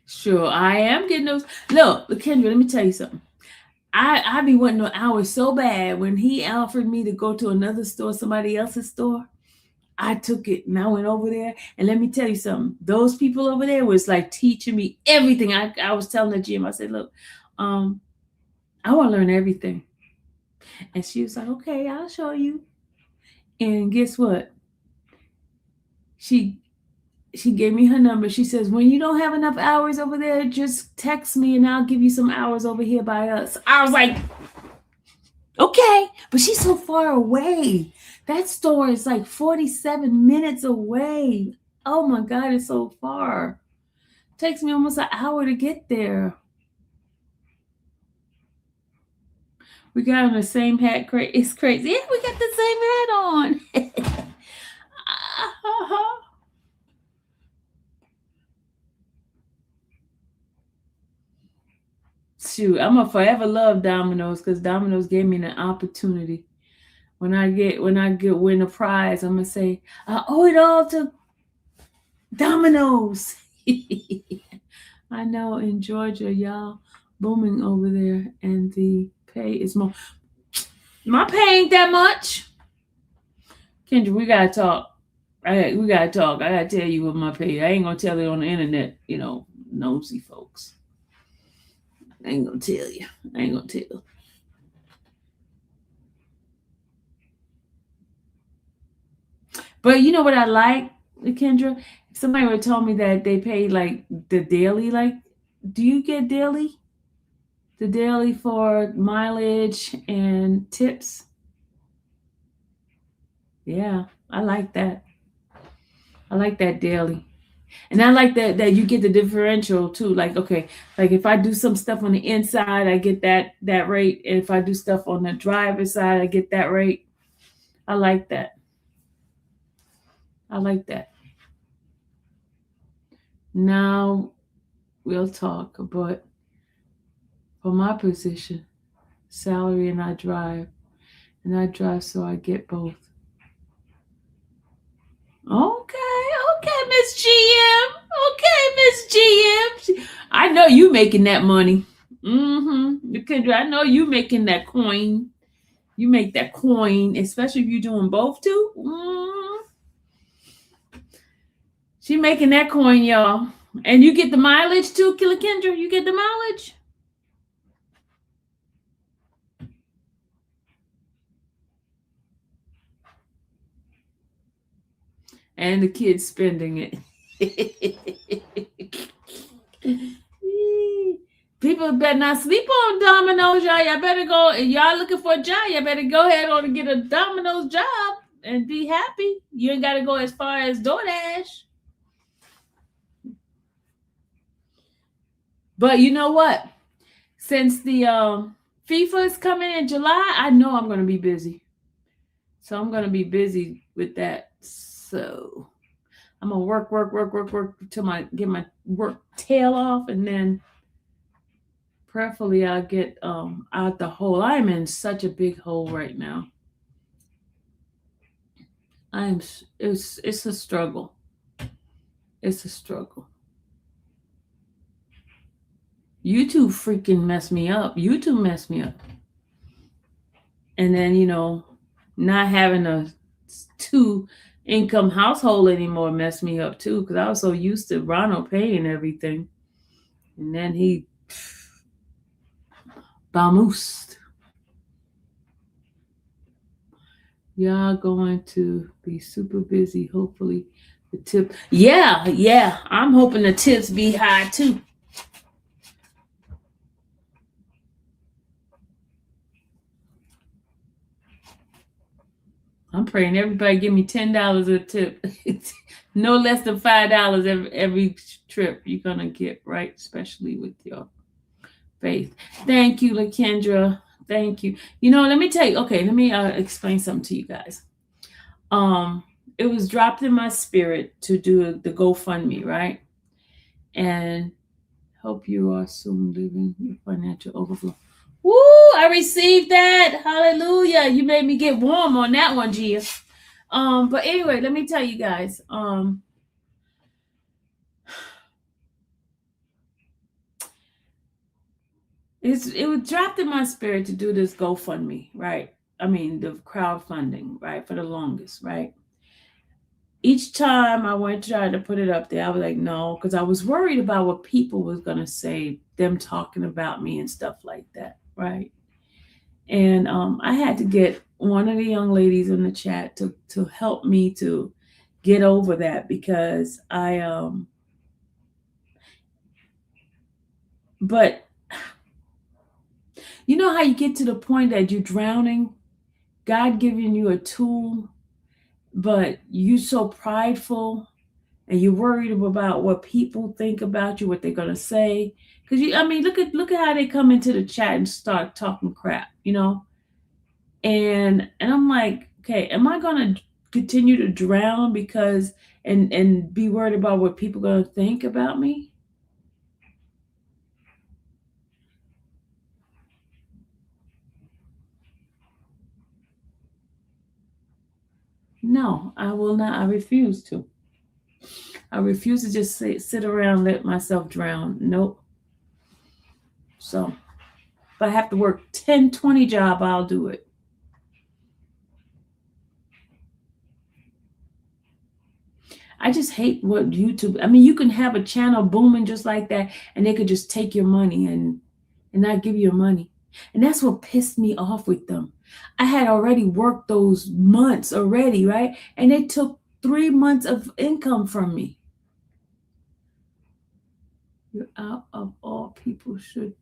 Sure, I am getting those. Look, Kendra, let me tell you something. I be wanting those hours so bad. When he offered me to go to another store, somebody else's store, I took it and I went over there. And let me tell you something. Those people over there was like teaching me everything. I was telling the gym, I said, look, I want to learn everything. And she was like, okay, I'll show you. And guess what? She gave me her number. She says, when you don't have enough hours over there, just text me and I'll give you some hours over here by us. I was like, okay, but she's so far away. That store is like 47 minutes away. Oh my God, it's so far. It takes me almost an hour to get there. We got on the same hat. It's crazy. Yeah, we got the same hat on. Shoot, I'm gonna forever love Domino's because Domino's gave me an opportunity. When I win a prize, I'm gonna say I owe it all to Domino's. I know in Georgia, y'all booming over there, and the pay is more. My pay ain't that much. Kendra, we gotta talk. We gotta talk. I gotta tell you what my pay. I ain't gonna tell it on the internet. Nosy folks. I ain't gonna tell you. I ain't gonna tell. But you know what I like, Kendra? Somebody would tell me that they pay like the daily. Like, do you get daily? The daily for mileage and tips? Yeah, I like that. I like that daily. And I like that you get the differential too. Like, okay, like if I do some stuff on the inside, I get that rate. And if I do stuff on the driver's side, I get that rate. I like that. I like that. Now we'll talk about for my position, salary, and I drive so I get both. Okay, Miss GM. Okay, Miss GM. I know you making that money. Kendra, I know you making that coin. You make that coin, especially if you're doing both too. She making that coin, y'all. And you get the mileage too, Killer Kendra. You get the mileage. And the kids spending it. People better not sleep on Domino's, y'all. Y'all better go. If y'all looking for a job, you better go ahead on and get a Domino's job and be happy. You ain't got to go as far as DoorDash. But you know what? Since the FIFA is coming in July, I know I'm going to be busy. So I'm going to be busy with that. So I'm going to work till get my work tail off, and then prayerfully I'll get out the hole. I'm in such a big hole right now. It's a struggle. It's a struggle. YouTube freaking messed me up. YouTube messed me up. And then, not having a 2-income household anymore messed me up too, because I was so used to Ronald paying everything. And then he vamoosed. Y'all going to be super busy. Hopefully the tip. Yeah. I'm hoping the tips be high too. I'm praying everybody give me $10 a tip. No less than $5 every trip you're going to get, right? Especially with your faith. Thank you, LaKendra. Thank you. Let me tell you. Okay, let me explain something to you guys. It was dropped in my spirit to do the GoFundMe, right? And hope you are soon living your financial overflow. Woo! I received that. Hallelujah. You made me get warm on that one, Gia. But anyway, let me tell you guys. It was dropped in my spirit to do this GoFundMe, right? I mean, the crowdfunding, right? For the longest, right? Each time I went to try to put it up there, I was like, no, because I was worried about what people was going to say, them talking about me and stuff like that, right? And I had to get one of the young ladies in the chat to help me to get over that, because but you know how you get to the point that you're drowning, God giving you a tool, but you so prideful and you're worried about what people think about you, what they're gonna say. Because look at how they come into the chat and start talking crap, And I'm like, okay, am I gonna continue to drown because and be worried about what people are gonna think about me? No, I will not. I refuse to. I refuse to just sit around and let myself drown. Nope. So if I have to work 10, 20 jobs, I'll do it. I just hate what YouTube. I mean, you can have a channel booming just like that, and they could just take your money and not give you your money. And that's what pissed me off with them. I had already worked those months already, right? And they took 3 months of income from me. You're out of all people should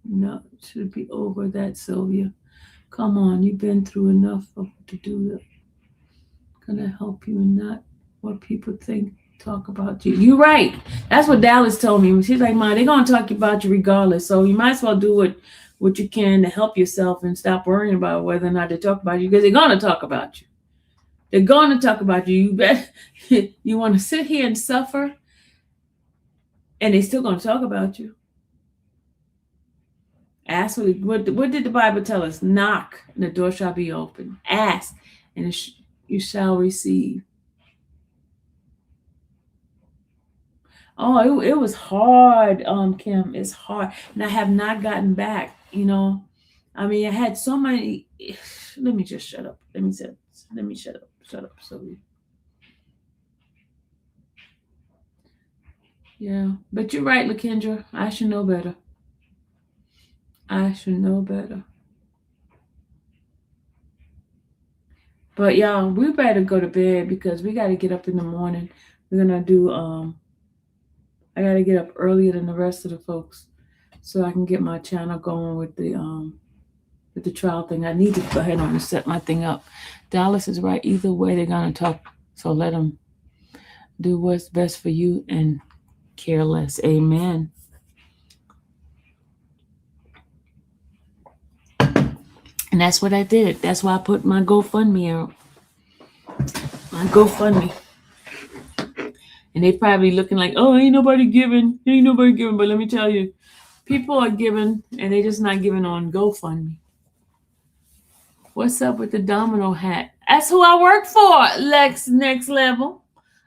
be over that, Sylvia. Come on, you've been through enough to do that. Gonna help you and not what people think. Talk about you. You're right. That's what Dallas told me. She's like, "Mom, they're gonna talk about you regardless. So you might as well do what you can to help yourself and stop worrying about whether or not they talk about you, because they're gonna talk about you. They're gonna talk about you. You bet. You want to sit here and suffer, and they're still gonna talk about you. Ask what did the Bible tell us? Knock, and the door shall be open. Ask, and you shall receive. Oh, it was hard, Kim. It's hard. And I have not gotten back, I mean, I had so many. Let me just shut up. Let me shut up. Shut up, Sylvia. Yeah. But you're right, LaKendra. I should know better. But y'all, we better go to bed because we got to get up in the morning. We're going to do, I got to get up earlier than the rest of the folks so I can get my channel going with the trial thing. I need to go ahead and set my thing up. Dallas is right. Either way, they're going to talk. So let them do what's best for you and care less. Amen. And that's what I did. That's why I put my GoFundMe out. My GoFundMe. And they probably looking like, oh, ain't nobody giving. But let me tell you, people are giving, and they just not giving on GoFundMe. What's up with the domino hat? That's who I work for, Lex Next Level.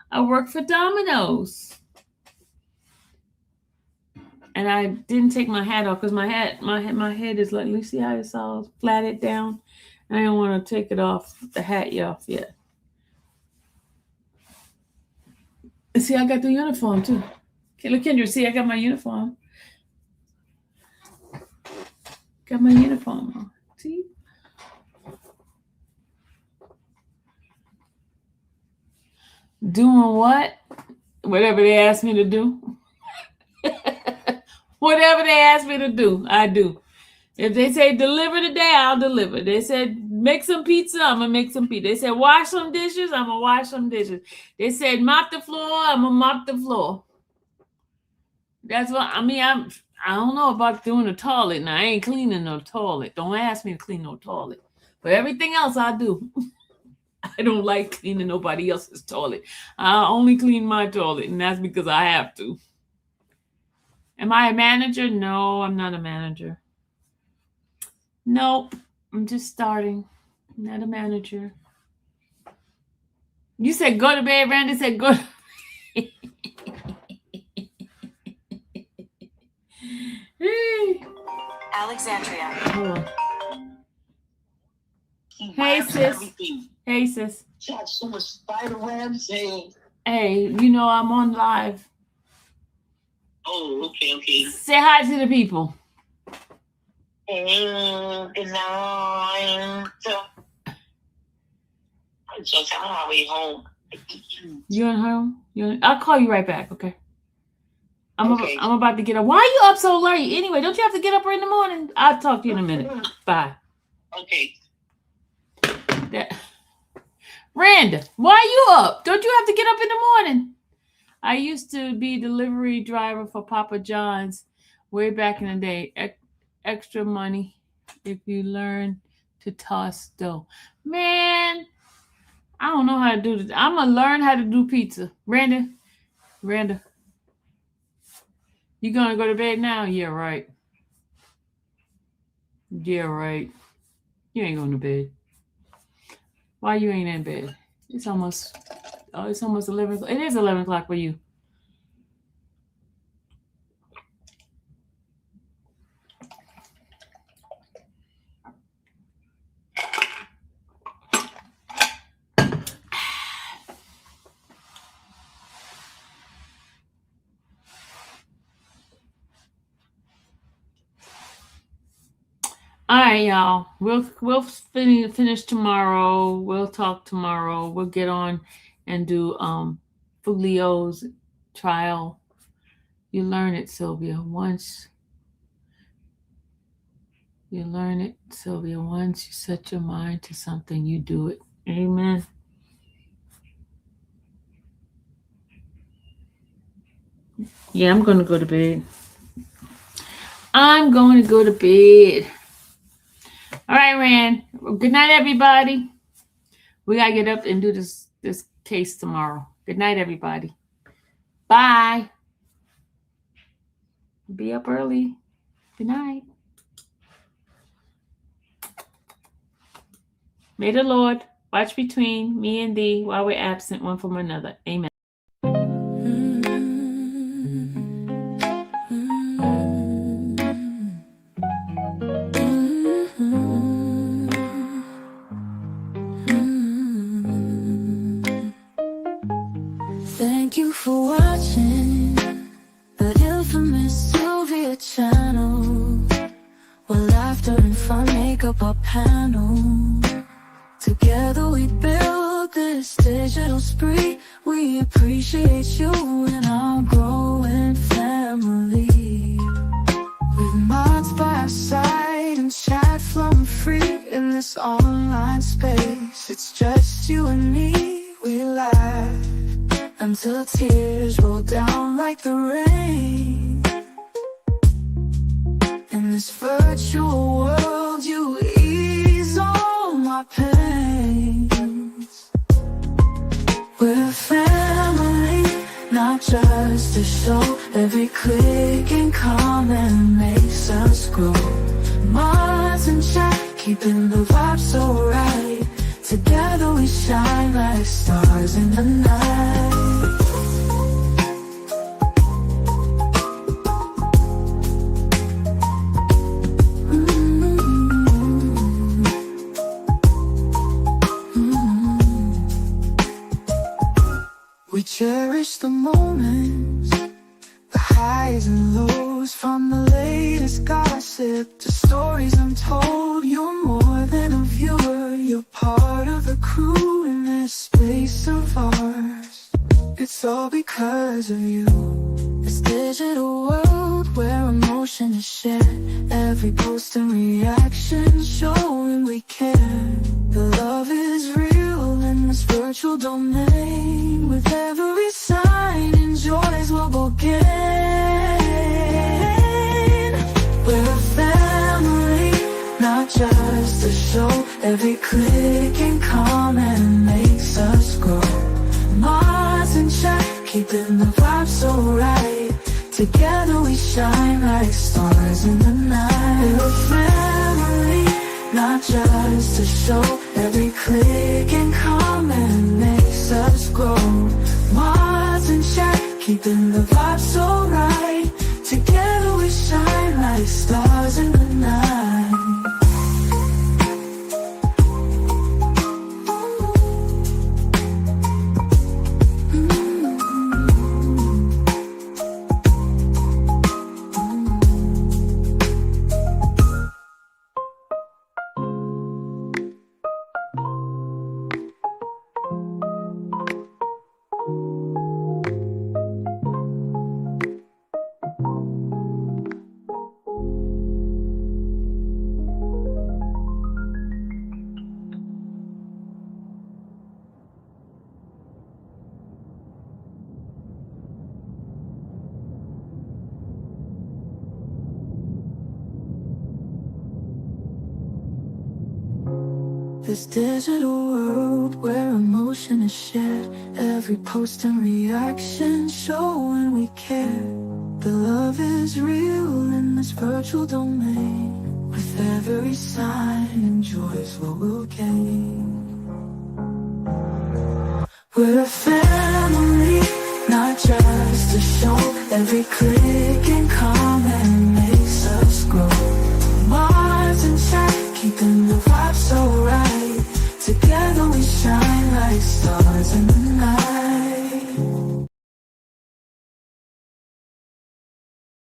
I work for Domino's. And I didn't take my hat off because my head is like, you see how it's all flatted down? I don't want to take it off, the hat off yet. And see, I got the uniform too. Okay, look, Kendra, see, I got my uniform. Got my uniform on. See? Doing what? Whatever they ask me to do. Whatever they ask me to do, I do. If they say deliver today, I'll deliver. They said make some pizza, I'm going to make some pizza. They said wash some dishes, I'm going to wash some dishes. They said mop the floor, I'm going to mop the floor. That's what, I mean, I don't know about doing the toilet. Now, I ain't cleaning no toilet. Don't ask me to clean no toilet. But everything else I do. I don't like cleaning nobody else's toilet. I only clean my toilet, and that's because I have to. Am I a manager? No, I'm not a manager. Nope, I'm just starting. I'm not a manager. You said go to bed, Randy said go to Alexandria. Hold on. Hey, sis. Hey, sis. Got so much spider webs. Hey, I'm on live. Oh, okay. Say hi to the people. Good night. So I'm on my way home. You at home? I'll call you right back, okay? I'm Okay. about to get up. Why are you up so late? Anyway, don't you have to get up in the morning? I'll talk to you in a minute. Bye. Okay. Randa, why are you up? Don't you have to get up in the morning? I used to be delivery driver for Papa John's way back in the day. Extra money if you learn to toss dough. Man, I don't know how to do this. I'm going to learn how to do pizza. Randa, you going to go to bed now? Yeah, right. You ain't going to bed. Why you ain't in bed? It's almost 11. It is 11 o'clock for you. All right, y'all. We'll finish tomorrow. We'll talk tomorrow. We'll get on and do Fuglio's trial. You learn it, Sylvia. Once you learn it, Sylvia. Once you set your mind to something, you do it. Amen. Yeah, I'm going to go to bed. I'm going to go to bed. All right, Rand. Good night, everybody. We got to get up and do this case tomorrow. Good night, everybody. Bye. Be up early. Good night. May the Lord watch between me and thee while we're absent one from another. Amen. Thank you for watching the infamous Sylvia channel, where laughter and fun make up our panel. Together we build this digital spree. We appreciate you and our growing family. With mods by our side and chat flowing free in this online space. It's just you and me, we laugh until tears roll down like the rain. In this virtual world, you ease all my pains. We're a family, not just a show. Every click and comment makes us grow. Mods and chat, keeping the vibe so right. Together we shine like stars in the night. We cherish the moments, the highs and lows, from the latest gossip to stories untold. You're more than a viewer, you're part of the crew in this space of ours. It's all because of you. This digital world where emotion is shared, every post and reaction showing we care. The love is real in this virtual domain. With every sign, enjoys what we'll gain. We're a family, not just a show. Every click and comment makes us grow. Mods and chat, keeping the vibe so right. Together we shine like stars in the night. We're a family, not just a show. Every click and comment makes us grow. Mods and chat, keeping the vibe so right. Together we shine like stars in the night. This digital world where emotion is shared, every post and reaction showing we care. The love is real in this virtual domain. With every sign, enjoys what we'll gain. We're a family, not just a show. Every clip